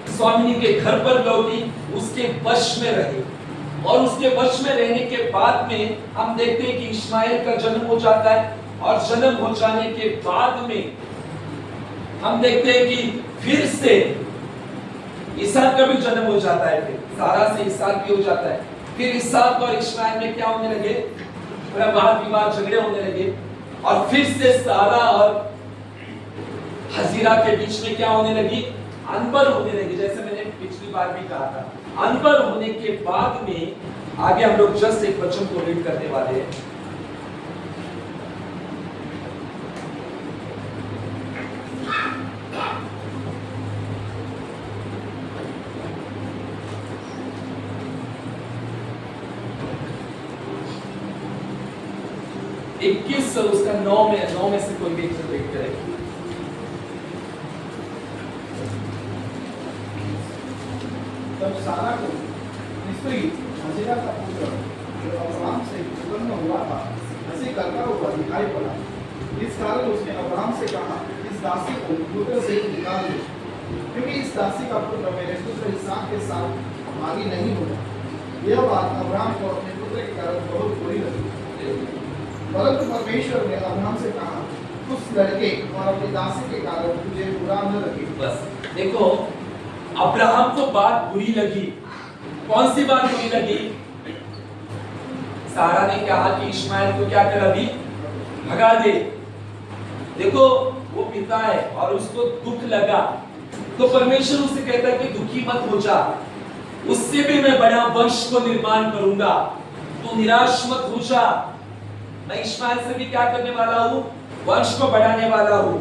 स्वामिनी के घर पर लौटी, उसके वश में रही। और उसके वश में रहने के बाद में हम देखते हैं कि इश्माएल का जन्म हो जाता है, और जन्म हो जाने के बाद में हम देखते हैं कि फिर से इसहाक का भी जन्म हो जाता है। फिर सारा से इसहाक भी हो जाता है। फिर इसहाक और इश्माएल में क्या होने लगे? वाद विवाद, झगड़े होने लगे। और फिर से सारा और हजीरा के बीच में क्या होने लगी? अनबन होने लगी। जैसे मैंने पिछली बार भी कहा था, अनबन होने के बाद में आगे हम लोग जस्ट एक वचन को रीड करने वाले हैं। इक्कीस उसका 9 में से कोई भी एक से रीड करेगा। तब सारा को स्त्री हजीरा का पुत्र जो अब्राहम से उत्पन्न हुआ था हंसी करता हुआ दिखाई पड़ा। इस कारण उसने अब्राहम से कहा, इस दासी को पुत्र से निकाल दो, क्योंकि इस दासी का पुत्र मेरे पुत्र इसहाक के साथ भागी नहीं होगा। यह बात अब्राहम को अपने पुत्र के कारण बहुत बुरी लगी। परंतु परमेश्वर ने अब्राहम से कहा, उस लड़के और अपनी दासी के कारण तुझे बुरा न लगे। बस देखो, अब्राहम को बात बुरी लगी। कौन सी बात बुरी लगी? सारा ने कहा कि इश्माएल को क्या कर, अभी भगा दे। देखो, वो पिता है और उसको दुख लगा, तो परमेश्वर उसे कहता है कि दुखी मत हो जा, उससे भी मैं बड़ा वंश को निर्माण करूंगा, तू निराश मत हो जा। मैं इश्माएल से भी क्या करने वाला हूं? वंश को बढ़ाने वाला हूं।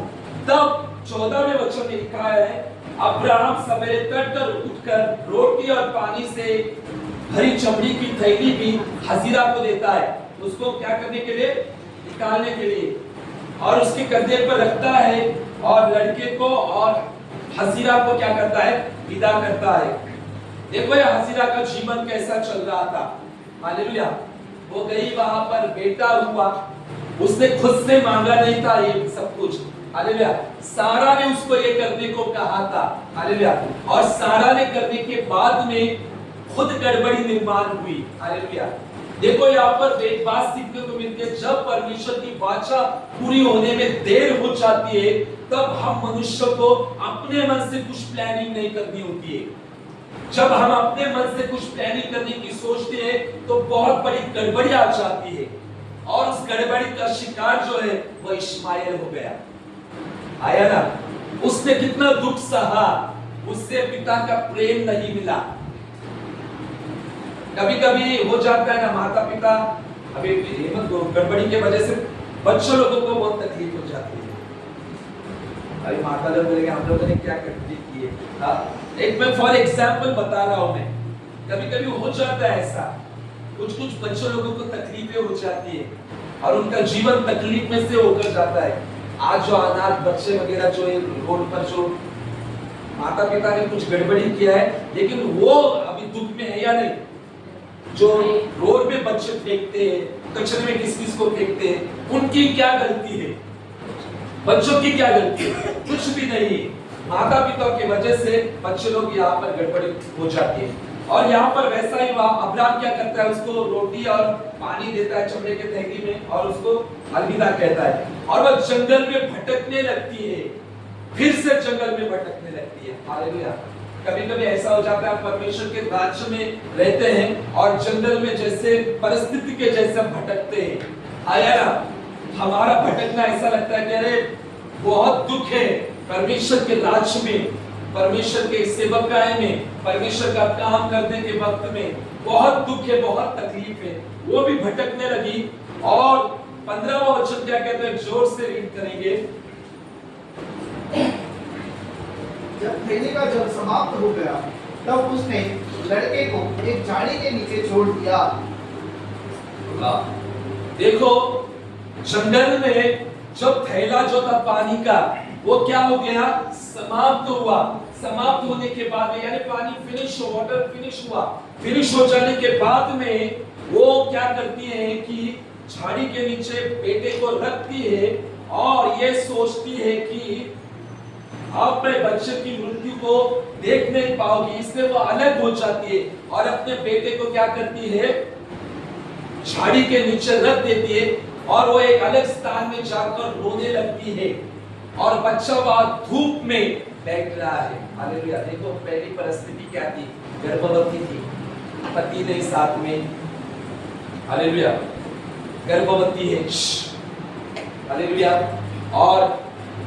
तब 14वें वचन में लिखा है, अब्राहम सवेरे तड़कर उठकर रोटी और पानी से भरी चमड़ी की थैली भी हजीरा को देता है, उसको क्या करने के लिए? निकालने के लिए। और उसके कंधे पर रखता है, और लड़के को और हजीरा को क्या करता है? विदा करता है। देखो यह हजीरा का जीवन कैसा चल रहा था। हालेलुया। वो गई, वहां पर बेटा हुआ, उसने खुद से मांगा नहीं था ये सब कुछ। हालेलुया। सारा ने उसको ये करने को कहा था। हालेलुया। और सारा ने करने के बाद में खुद गड़बड़ी निर्माण हुई। हालेलुया। देखो यहाँ पर एक बात सीखने को मिलती है, जब परमेश्वर की वाचा पूरी होने में देर हो जाती है, तब हम मनुष्य को अपने मन से कुछ प्लानिंग नहीं करनी होती है। जब हम अपने मन से कुछ प्लानिंग करने की सोचते हैं तो बहुत बड़ी गड़बड़ी आ जाती है, और उस गड़बड़ी का शिकार जो है वो इश्माएल हो गया। आया ना, उसने कितना दुख सहा, उससे पिता का प्रेम नहीं मिला। कभी कभी हो जाता है ना, माता पिता अभी गड़बड़ी के वजह से बच्चों लोगों को बहुत तकलीफ हो जाती है। अरे माता लोग बोलेंगे हम लोगों ने क्या तकलीफ की है। एक मैं फॉर एग्जांपल बता रहा हूं, मैं कभी कभी हो जाता है ऐसा, कुछ बच्चों लोगों को तकलीफें हो जाती है और उनका जीवन तकलीफ में से होकर जाता है। आज जो अनाथ बच्चे वगैरह जो रोड पर जो माता पिता ने कुछ गड़बड़ी किया है, लेकिन वो अभी दुख में है या नहीं, जो रोड पे बच्चे फेंकते हैं, कचरे में किस को फेंकते हैं, उनकी क्या गलती है? बच्चों की क्या गलती है? कुछ भी नहीं। माता पिता की वजह से बच्चे लोग यहाँ पर गड़बड़ी हो जाती है। और यहाँ पर वैसा ही अब्राहम क्या करता है, उसको रोटी और पानी देता है चमड़े के थैली में और उसको अलविदा कहता है, और वह जंगल में भटकने लगती है, फिर से जंगल में भटकने लगती है। हालेलुया। कभी कभी ऐसा हो जाता है, परमेश्वर के राज्य में रहते हैं और जंगल में जैसे परिस्थिति के जैसे भटकते हैं। आया ना, हमारा भटकना ऐसा लगता है कि अरे बहुत दुख है परमेश्वर के राज्य में, परमेश्वर के सेवकाई में, परमेश्वर का काम करने के वक्त में बहुत दुख है, बहुत तकलीफ है। वो भी भटकने लगी। और 15वां वचन क्या कहते हैं, जोर से रीड करेंगे। जब थैली का जल समाप्त हो गया, तब उसने लड़के को एक झाड़ी के नीचे छोड़ दिया। देखो, जंगल में जब थैला जो था पानी का, वो क्या हो गया, समाप्त हुआ। समाप्त होने के बाद में, यानी पानी फिनिश हो, वाटर फिनिश हुआ। फिनिश हो जाने के बाद में वो क्या करती है कि झाड़ी के नीचे बेटे को रखती है और ये सोचती है कि अब मैं बच्चे की मृत्यु को देख नहीं पाऊंगी, इसलिए वो अलग हो जाती है और अपने बेटे को क्या करती है, झाड़ी के नीचे रख देती है और वो एक अलग स्थान में जाकर रोने लगती है और बच्चा वहां धूप में बैठ रहा है। हालेलुया। देखो पहली परिस्थिति क्या थी, गर्भवती थी, पति नहीं साथ में। हालेलुया, गर्भवती है। हालेलुया। और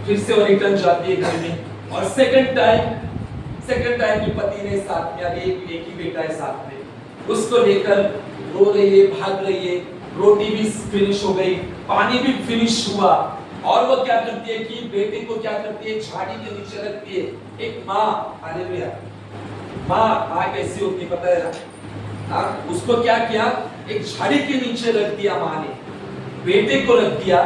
फिर से वो रिटर्न जाती है घर में, और सेकंड टाइम भी पति ने साथ में, अभी एक ही बेटा है साथ में, उसको लेकर रो रही है, भाग रही है। रोटी भी फिनिश हो गई, पानी भी फिनिश हुआ, और वो क्या करती है कि बेटे को क्या करती है, झाड़ी के नीचे रखती है। एक माँ, हालेलुया, माँ कैसी होती पता है ना, उसको क्या किया, एक झाड़ी के नीचे रख दिया माँ ने, बेटे को रख दिया,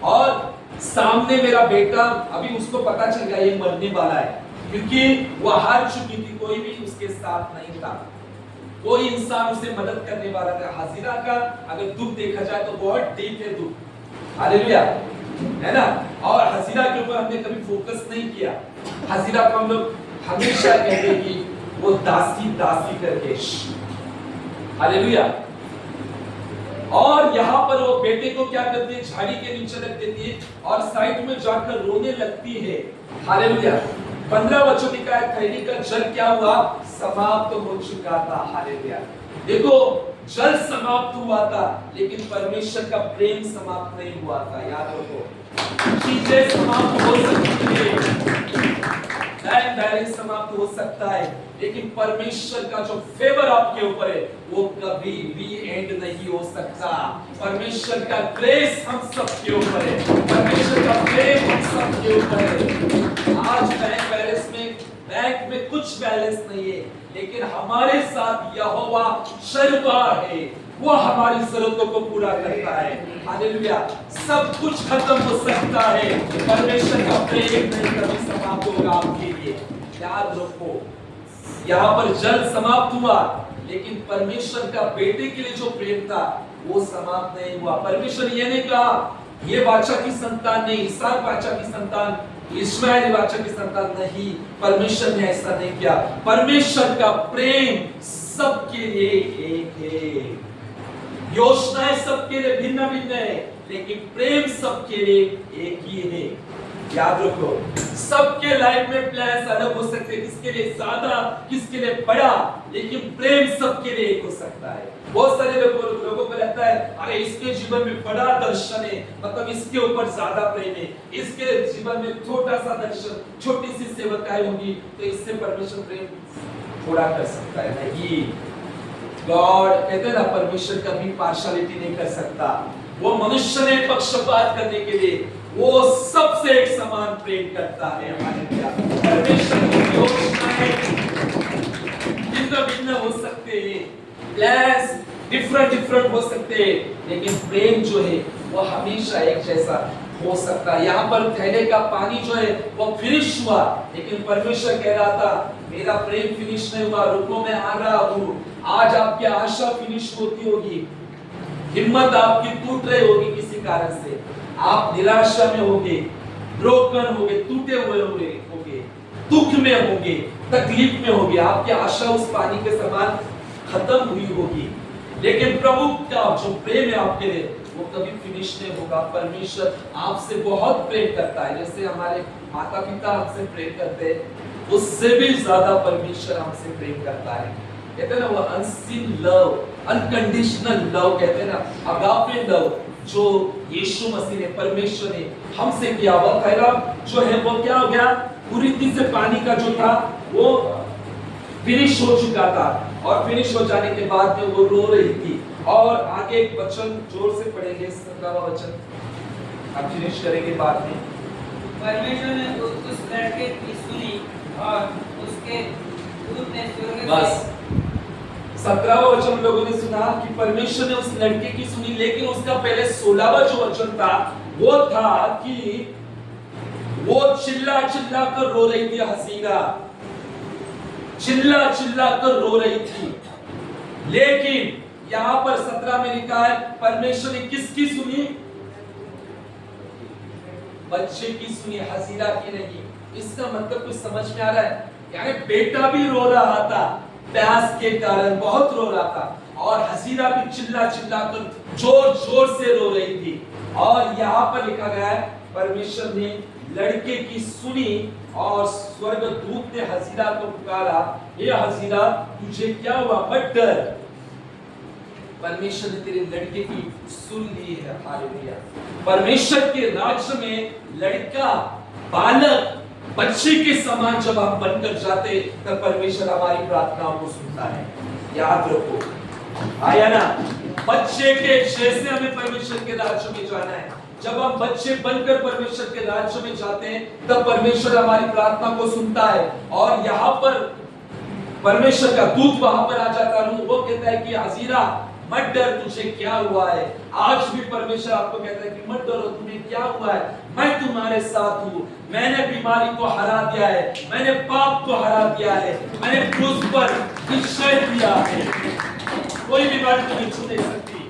और सामने मेरा बेटा, अभी उसको पता चल गया ये मरने वाला है, क्योंकि वो हार चुकी थी, कोई भी उसके साथ नहीं था, कोई इंसान उसे मदद करने वाला था। हजीरा का अगर दुख देखा जाए तो बहुत डीप है दुख, हालेलुया, है ना। और हजीरा के ऊपर हमने कभी फोकस नहीं किया। हजीरा को हम लोग हमेशा कहते हैं कि वो दासी करके, हालेलुया। और यहाँ पर वो बेटे को क्या करती है, झाड़ी के नीचे रख देती है और साइड में जाकर रोने लगती है। हालेलुया। 15 वचन लिखा है, थैली का जल क्या हुआ, समाप्त हो चुका था। हालेलुया। देखो, जल समाप्त हुआ था, लेकिन परमेश्वर का प्रेम समाप्त नहीं हुआ था। याद रखो, चीजें समाप्त हो सकती है, बैलेंस समाप्त हो सकता है, लेकिन परमेश्वर का जो फेवर आपके ऊपर है वो कभी भी एंड नहीं हो सकता। परमेश्वर का ग्रेस हम सब के ऊपर है, परमेश्वर का प्रेम हम सब के ऊपर है। आज बैंक में कुछ बैलेंस नहीं है, लेकिन हमारे साथ यहोवा शर्बार है, वो हमारी जरूरतों को पूरा करता है। हालेलुया। सब कुछ खत्म हो सकता है, परमेश्वर का प्रेम नहीं कभी समाप्त होगा आपके लिए। याद रखो, यहाँ पर जल समाप्त हुआ, लेकिन परमेश्वर का बेटे के लिए जो प्रेम था वो समाप्त नहीं हुआ। परमेश्वर ये नहीं कहा ये वाचा की संतान नहीं, इसहाक वाचा की संतान, इश्माएल वाचा की संतान नहीं, परमेश्वर ने ऐसा नहीं किया। परमेश्वर का प्रेम सबके लिए एक है। योजनाएं सबके लिए भिन्न भिन्न है, लेकिन प्रेम सबके लिए एक ही है। याद रखो, सबके लाइफ में प्लान्स अलग हो सकते हैं, किसके लिए ज्यादा, किसके लिए बड़ा, लेकिन प्रेम सबके लिए एक हो सकता है। बहुत सारे लोगों को लगता है अरे इसके जीवन में बड़ा दर्शन है, मतलब इसके ऊपर ज्यादा प्रेम है, इसके जीवन में छोटा सा दर्शन, छोटी सी सेवकाई होगी तो इससे परमेश्वर प्रेम थोड़ा कर सकता है। नहीं, गॉड कहते हैं ना, परमेश्वर कभी पार्शियलिटी नहीं कर सकता। वो मनुष्य ने पक्षपात करने के लिए वो सबसे एक समान प्रेम करता है। परमेश्वर की योजनाएं भिन्न भिन्न हो सकते हैं, प्लान्स डिफरेंट हो सकते हैं, लेकिन प्रेम जो है वो हमेशा एक जैसा हो सकता है। यहाँ पर थैले का पानी जो है वो फिनिश हुआ, लेकिन परमेश्वर कह रहा था मेरा प्रेम फिनिश नहीं हुआ, रुको मैं आ रहा हूँ। आज आपकी आशा फिनिश होती होगी, हिम्मत आपकी टूट रही होगी, किसी कारण से आप निराशा में होंगे, ब्रोकन होंगे, टूटे हुए होंगे, दुख में होंगे, तकलीफ में होंगे, आपकी आशा उस पानी के समान खत्म हुई होगी, लेकिन प्रभु का जो प्रेम है आपके लिए वो कभी फिनिश नहीं होगा। परमेश्वर आपसे बहुत प्रेम करता है, जैसे हमारे माता पिता हमसे प्रेम करते हैं, उससे भी ज्यादा परमेश्वर हमसे प्रेम करता है। कहते हैं ना वो अनसीन लव, अनकंडीशनल लव, कहते हैं ना अगापे लव, जो यीशु मसीह ने, परमेश्वर ने हमसे किया। वो पहला जो है वो क्या हो गया, कुरीति से पानी का जो था वो फिनिश हो चुका था, और फिनिश हो जाने के बाद में वो रो रही थी। और आगे एक वचन जोर से पढ़ेंगे, 17वां वचन हम फिनिश करेंगे बाद में। परमेश्वर ने उस लड़के की सुनी और उसके दूत ने स्वर्ग से बस 17वां वचन लोगों ने सुना कि परमेश्वर ने उस लड़के की सुनी, लेकिन उसका पहले 16वां जो वचन था वो था कि वो चिल्ला चिल्ला कर रो रही थी, हसीना चिल्ला चिल्ला कर रो रही थी। लेकिन यहां पर 17 में लिखा है परमेश्वर ने किसकी सुनी, बच्चे की सुनी, हसीना की नहीं। इसका मतलब कुछ समझ में आ रहा है? यानी बेटा भी रो रहा था, प्यास के कारण बहुत रो रहा था, और हसीना भी चिल्ला चिल्ला कर जोर जोर से रो रही थी। और यहाँ पर लिखा गया है परमेश्वर ने लड़के की सुनी और स्वर्गदूत ने हसीना को पुकारा, ये हसीना तुझे क्या हुआ, मत डर, परमेश्वर ने तेरे लड़के की सुन ली है। हालेलुया। परमेश्वर के राज्य में लड़का, बालक, बच्चे के समान जब हम बनकर जाते तब परमेश्वर हमारी प्रार्थनाओं को सुनता है। याद रखो, आया ना, बच्चे के जैसे हमें परमेश्वर के राज्य में जाना है। जब हम बच्चे बनकर परमेश्वर के राज्य में जाते हैं तब परमेश्वर हमारी प्रार्थना को सुनता है। और यहाँ पर परमेश्वर का दूत वहां पर आ जाता है, वो कहता है कि हसीरा मत डर, तुझे क्या हुआ है। आज भी परमेश्वर आपको कहता है कि मत डरो, तुम्हें क्या हुआ है, मैं तुम्हारे साथ हूं, मैंने बीमारी को हरा दिया है, मैंने पाप को हरा दिया है, मैंने क्रूस पर विजय दिया है। कोई बीमारी तुम्हें छू नहीं सकती,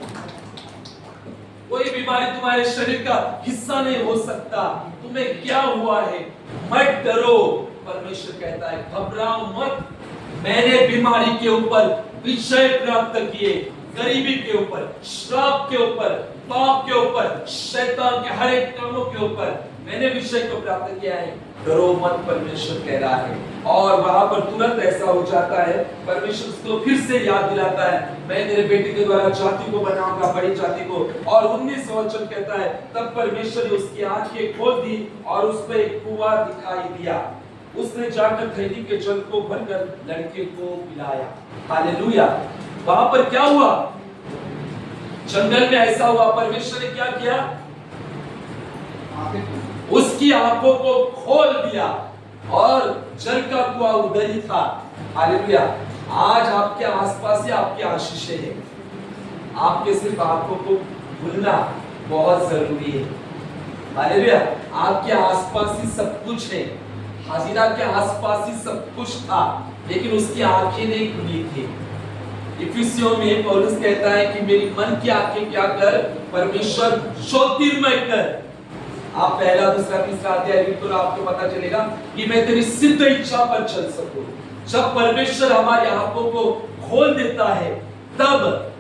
कोई बीमारी तुम्हारे शरीर का हिस्सा नहीं हो सकता। तुम्हें क्या हुआ है, मत डरो। परमेश्वर कहता है घबराओ मत, मैंने बीमारी के ऊपर विजय प्राप्त किए, गरीबी के ऊपर, श्राप के ऊपर, पाप के ऊपर, शैतान के हर एक कामों के ऊपर मैंने विजय को प्राप्त किया है, डरो मत, परमेश्वर कह रहा है। और वहां पर तुरंत ऐसा हो जाता है, परमेश्वर उसको फिर से याद दिलाता है, मैं तेरे बेटे के द्वारा जाति को बनाऊंगा, बड़ी जाति को। और 19 वचन कहता है तब परमेश्वर ने उसकी आंखें खोल दी और उस पर एक कुआं दिखाई दिया, उसने जाकर थैली के जल को भरकर लड़के को पिलाया। हालेलुया। वहां पर क्या हुआ, जंगल में ऐसा हुआ, परमेश्वर ने क्या किया, उसकी आंखों को खोल दिया और जल का कुआं उधर ही था। हालेलुया। आज आपके आसपास ही आपकी आशीषें हैं, आपके सिर्फ आंखों को खुलना बहुत जरूरी है। हालेलुया। आपके आसपास ही सब कुछ है, हाजिरा के आसपास ही सब कुछ था, लेकिन उसकी आंखें नहीं खुली थी। इफिसियों में पौलुस कहता है कि मेरी मन की आंखें क्या कर, परमेश्वर ज्योतिर्मय कर। आप पहला, दूसरा, तीसरा अध्याय भी तो आपको पता चलेगा कि मैं तेरी सिद्ध इच्छा पर चल सकूं। जब परमेश्वर हमारी आंखों को खोल देता है तब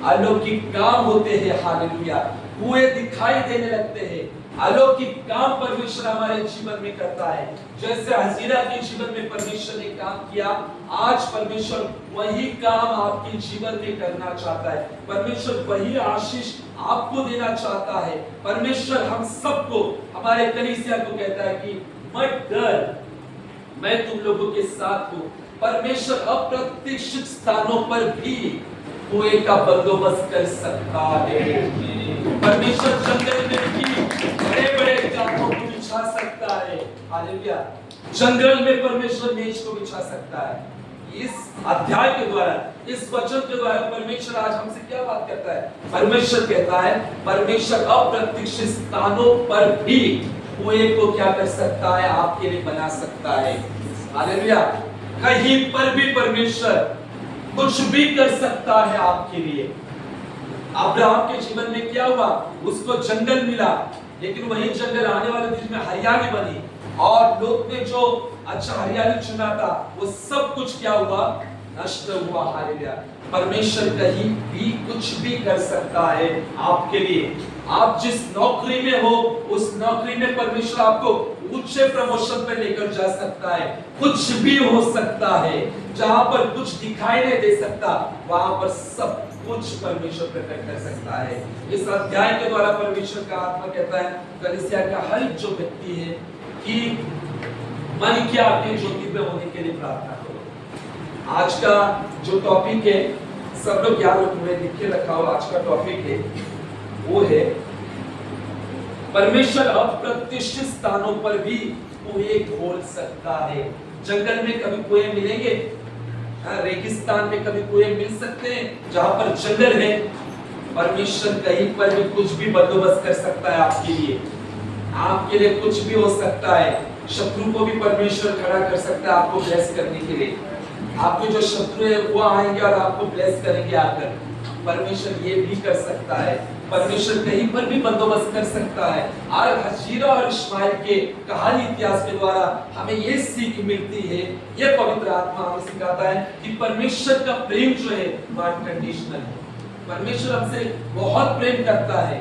अलौकिक काम होते हैं। हालेलुया। कुएं दिखाई देने लगते हैं। अलौकिक काम परमेश्वर हमारे जीवन में करता है। जैसे हजीरा के जीवन में परमेश्वर ने काम किया, आज परमेश्वर वही काम आपके जीवन में करना चाहता है। परमेश्वर वही आशीष आपको देना चाहता है। परमेश्वर हम सबको, हमारे कलीसिया को कहता है कि मत डर, मैं तुम लोगों के साथ हूं। परमेश्वर अप्रत्याशित स्थानों पर भी कुएं का बंदोबस्त कर सकता है। परमेश्वर जंगल में भी बड़े-बड़े जालों को बिछा सकता है। हालेलुया। जंगल में परमेश्वर मेज को बिछा सकता है। इस अध्याय के द्वारा, इस वचन के द्वारा परमेश्वर आज हमसे क्या बात करता है? परमेश्वर कहता है, परमेश्वर अप्रत्याशित स्थानों पर भी कुएं को क्या कर सकता है? आपके लिए बना सकता है। हालेलुया। कहीं पर भी परमेश्वर कुछ भी कर सकता है आपके लिए। अब्राहम के जीवन में क्या हुआ? उसको जंगल मिला, लेकिन वही जंगल आने वाले दिन में हरियाली बनी, और लोग ने जो अच्छा हरियाली चुना था वो सब कुछ क्या हुआ? नष्ट हुआ। हालेलुया। परमेश्वर कहीं भी कुछ भी कर सकता है आपके लिए। आप जिस नौकरी में हो, उस नौकरी में परमेश्वर आपको ऊंचे प्रमोशन पे लेकर जा सकता है। कुछ भी हो सकता है। जहां पर कुछ दिखाई नहीं दे सकता, वहां पर सब कुछ परमेश्वर प्रकट कर सकता है। इस अध्याय के द्वारा परमेश्वर का आत्मा कहता है कलीसिया का हर जो व्यक्ति है कि मन की आपके ज्योति पे होने के लिए प्रार्थना करो। आज का जो टॉपिक है, सब लोग याद रखो, मैं लिख के रखा हुआ। आज का टॉपिक है, वो है परमेश्वर अप्रत्याशित स्थानों पर भी कुएं खोल सकता है। जंगल में कभी कुएं मिलेंगे, रेगिस्तान में कभी कुएं मिल सकते हैं। जहां पर जंगल है, परमेश्वर कहीं पर भी कुछ भी बंदोबस्त कर सकता है आपके लिए। आपके लिए कुछ भी हो सकता है। शत्रु को भी परमेश्वर खड़ा कर सकता है आपको ब्लेस करने के लिए। आपके जो शत्रु है वो आएंगे और आपको ब्लेस करेंगे आकर। परमेश्वर ये भी कर सकता है। परमेश्वर कहीं पर भी बंदोबस्त कर सकता है। और हजीरा और इश्माइल के कहानी इतिहास के द्वारा हमें ये सीख मिलती है, ये पवित्र आत्मा हमें सिखाता है कि परमेश्वर का प्रेम जो है वो अनकंडीशनल है। परमेश्वर हमसे बहुत प्रेम करता है,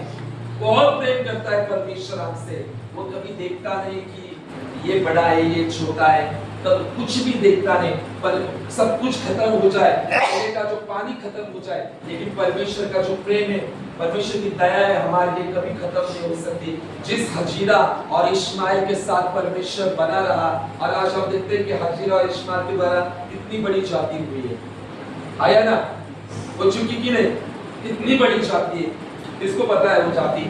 बहुत प्रेम करता है परमेश्वर हमसे। वो कभी देखता नहीं कि ये बड़ा है, ये छोटा है, तब कुछ भी देखता नहीं। पर सब कुछ खत्म हो जाए, पहले का जो पानी खत्म हो जाए, लेकिन परमेश्वर का जो प्रेम है, परमेश्वर की दया है, हमारे लिए कभी खत्म नहीं हो सकती। जिस हजीरा और इश्माइल के साथ परमेश्वर बना रहा, और आज हम देखते हैं कि हजीरा और इश्माइल के द्वारा कितनी बड़ी जाति हुई है। आया ना? वो चुकी कि नहीं? कितनी बड़ी जाति है। किसको पता है वो जाति?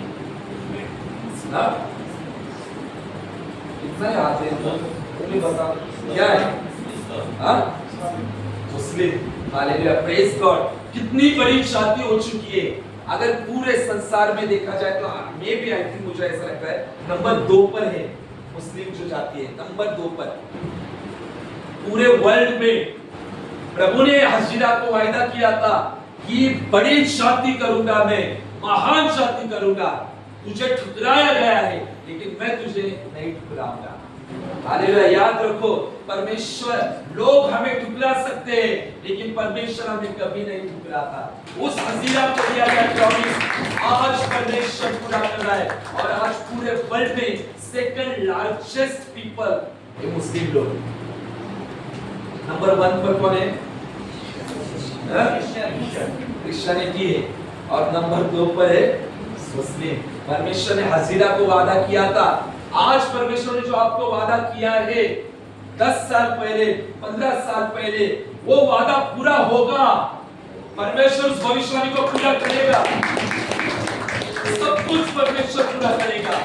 कितना याद है? तुम्हें बताओ क्या है? मुस्लिम। Hallelujah, praise God. कितनी बड़ी जाति हो चुकी है। अगर पूरे संसार में देखा जाए तो मे भी, आई थिंक, मुझे ऐसा लगता है नंबर 2 पर है मुस्लिम जो जाति है, नंबर 2 पर पूरे वर्ल्ड में। प्रभु ने हजीरा को वायदा किया था कि बड़ी जाति करूंगा मैं, महान जाति करूंगा। तुझे ठुकराया गया है, लेकिन मैं तुझे नहीं ठुकराऊंगा। हालेलुया। याद रखो, परमेश्वर, लोग हमें ठुकरा सकते हैं, लेकिन परमेश्वर हमें कभी नहीं ठुकराता। उस हजीरा को दिया गया प्रॉमिस आज परमेश्वर पूरा कर रहा है। और आज पूरे वर्ल्ड में सेकंड लार्जेस्ट पीपल ये मुस्लिम लोग। नंबर 1 पर कौन है? क्रिश्चियनिटी है। और नंबर 2 पर है मुस्लिम। परमेश्वर ने हजीरा को वादा किया था। आज परमेश्वर ने जो आपको वादा किया है 10 साल पहले, 15 साल पहले, वो वादा पूरा होगा। परमेश्वर उस भविष्यवाणी को पूरा करेगा। सब कुछ परमेश्वर पूरा करेगा।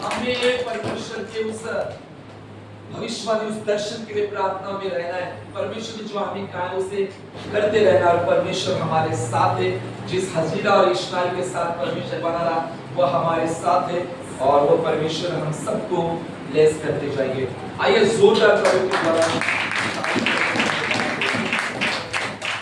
हमें परमेश्वर के उस भविष्यवाणी, उस दर्शन के लिए प्रार्थना में रहना है। परमेश्वर ने जो हमें कहा है उसे करते रहना। और परमेश्वर हमारे साथ है। जिस हजीरा और इश्माइल के साथ परमेश्वर बना रहा, वो हमारे साथ है। और वो परमेश्वर हम सबको ब्लेस करते जाएंगे। आइए जोरदार तालियों के द्वारा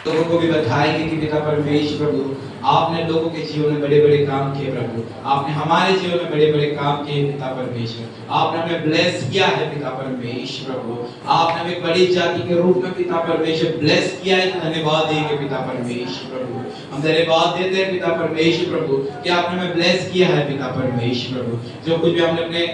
लोगों को भी बताएंगे कि पिता परमेश्वर प्रभु, आपने लोगों के जीवन में बड़े बड़े काम किए प्रभु। आपने हमारे जीवन में बड़े बड़े काम किए पिता परमेश्वर। आपने हमें ब्लेस किया है पिता परमेश्वर प्रभु। आपने हमें बड़ी जाति के रूप में पिता परमेश्वर ब्लेस किया है। धन्यवाद देंगे पिता परमेश्वर प्रभु। हम धन्यवाद देते हैं पिता परमेश्वर प्रभु कि आपने हमें ब्लेस किया है पिता परमेश्वर प्रभु। जो कुछ भी हमने अपने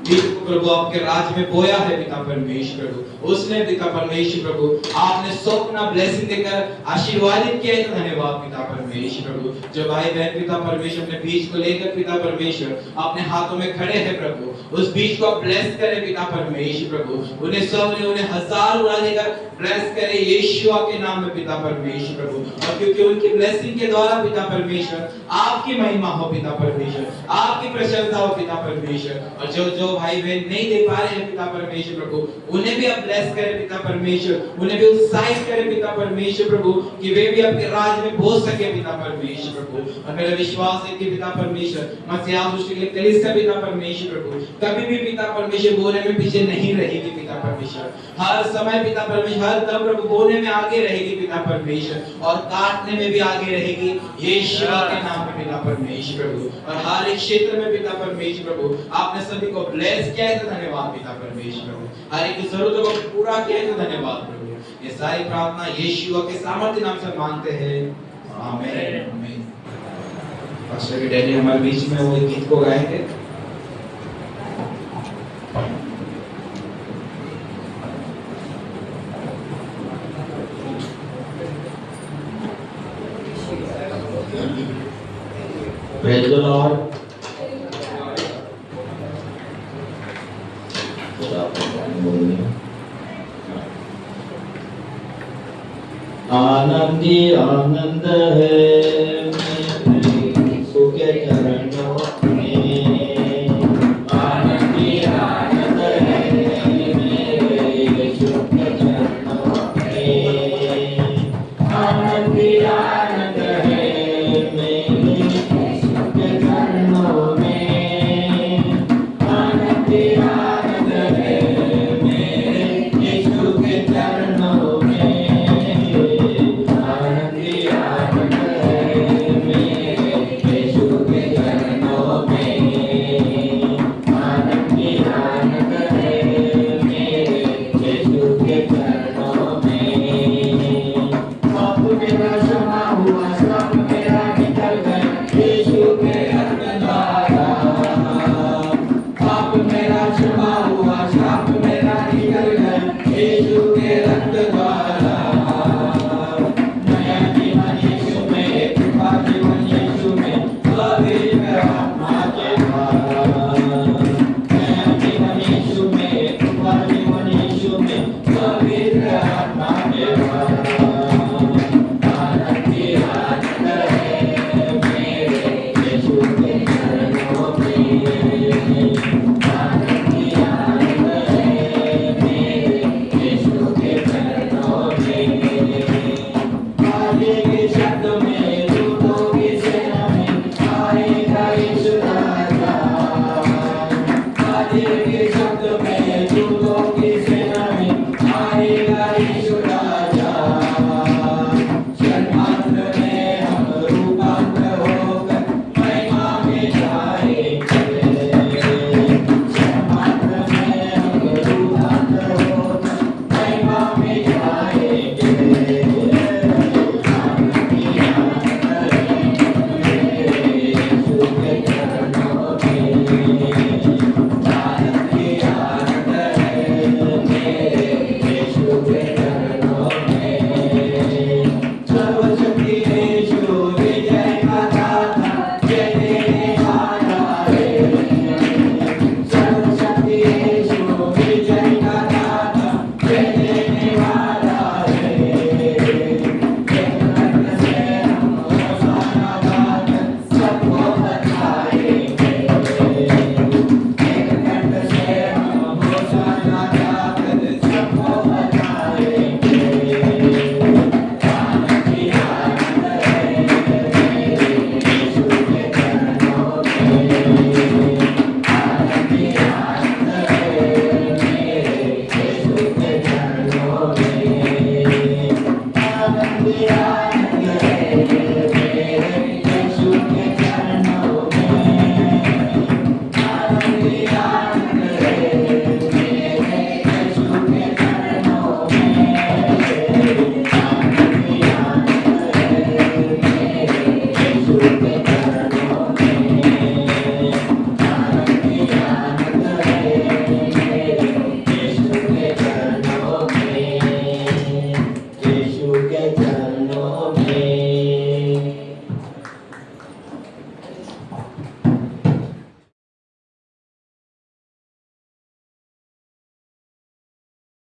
बीज को प्रभु आपके राज्य में बोया है पिता परमेश्वर प्रभु, उसने पिता परमेश्वर प्रभु आपने 100 गुना ब्लेसिंग देकर आशीर्वादित किया है। तो धन्यवाद पिता परमेश्वर प्रभु। जो भाई बहन पिता परमेश्वर अपने बीज को लेकर पिता परमेश्वर अपने हाथों में खड़े हैं प्रभु, उस बीज को ब्लेस करे पिता परमेश्वर प्रभु, उन्हें 100 उन्हें 1000 गुना देकर ब्लेस करे यीशु के नाम में पिता परमेश्वर प्रभु। और क्योंकि उनकी ब्लेसिंग के द्वारा पिता परमेश्वर आपकी महिमा हो पिता परमेश्वर, आपकी प्रशंसा हो पिता परमेश्वर। और जो भाई बहन नहीं दे पा रहे हैं पिता परमेश्वर प्रभु, उन्हें भी आप ब्लेस करें पिता परमेश्वर, उन्हें भी उत्साहित करें पिता परमेश्वर प्रभु कि वे भी आपके राज में पहुंच सके पिता परमेश्वर प्रभु। और मेरा विश्वास है कि पिता परमेश्वर मसीहा सृष्टि के लिए कलीसिया पिता परमेश्वर प्रभु कभी भी पिता परमेश्वर बोलने में पीछे नहीं रहेगी पिता परमेश्वर। हर समय पिता परमेश्वर हर दम प्रभु बोलने में आगे रहेगी पिता परमेश्वर, और काटने में भी आगे रहेगी यीशु के नाम में पिता परमेश्वर प्रभु। और हर एक क्षेत्र में पिता परमेश्वर प्रभु आपने सभी को ब्लेस किया है। तो धन्यवाद पिता परमेश्वर प्रभु। हर एक की जरूरतों को पूरा किया है। तो धन्यवाद प्रभु। ये सारी प्रार्थना यीशु के सामर्थ्य नाम से मांगते हैं, आमीन आमीन। पास्टर डैडी हमारे बीच में वो गीत को गाएंगे। Praise the Lord. आनंदी आनंद है मैं प्रभु के चरणों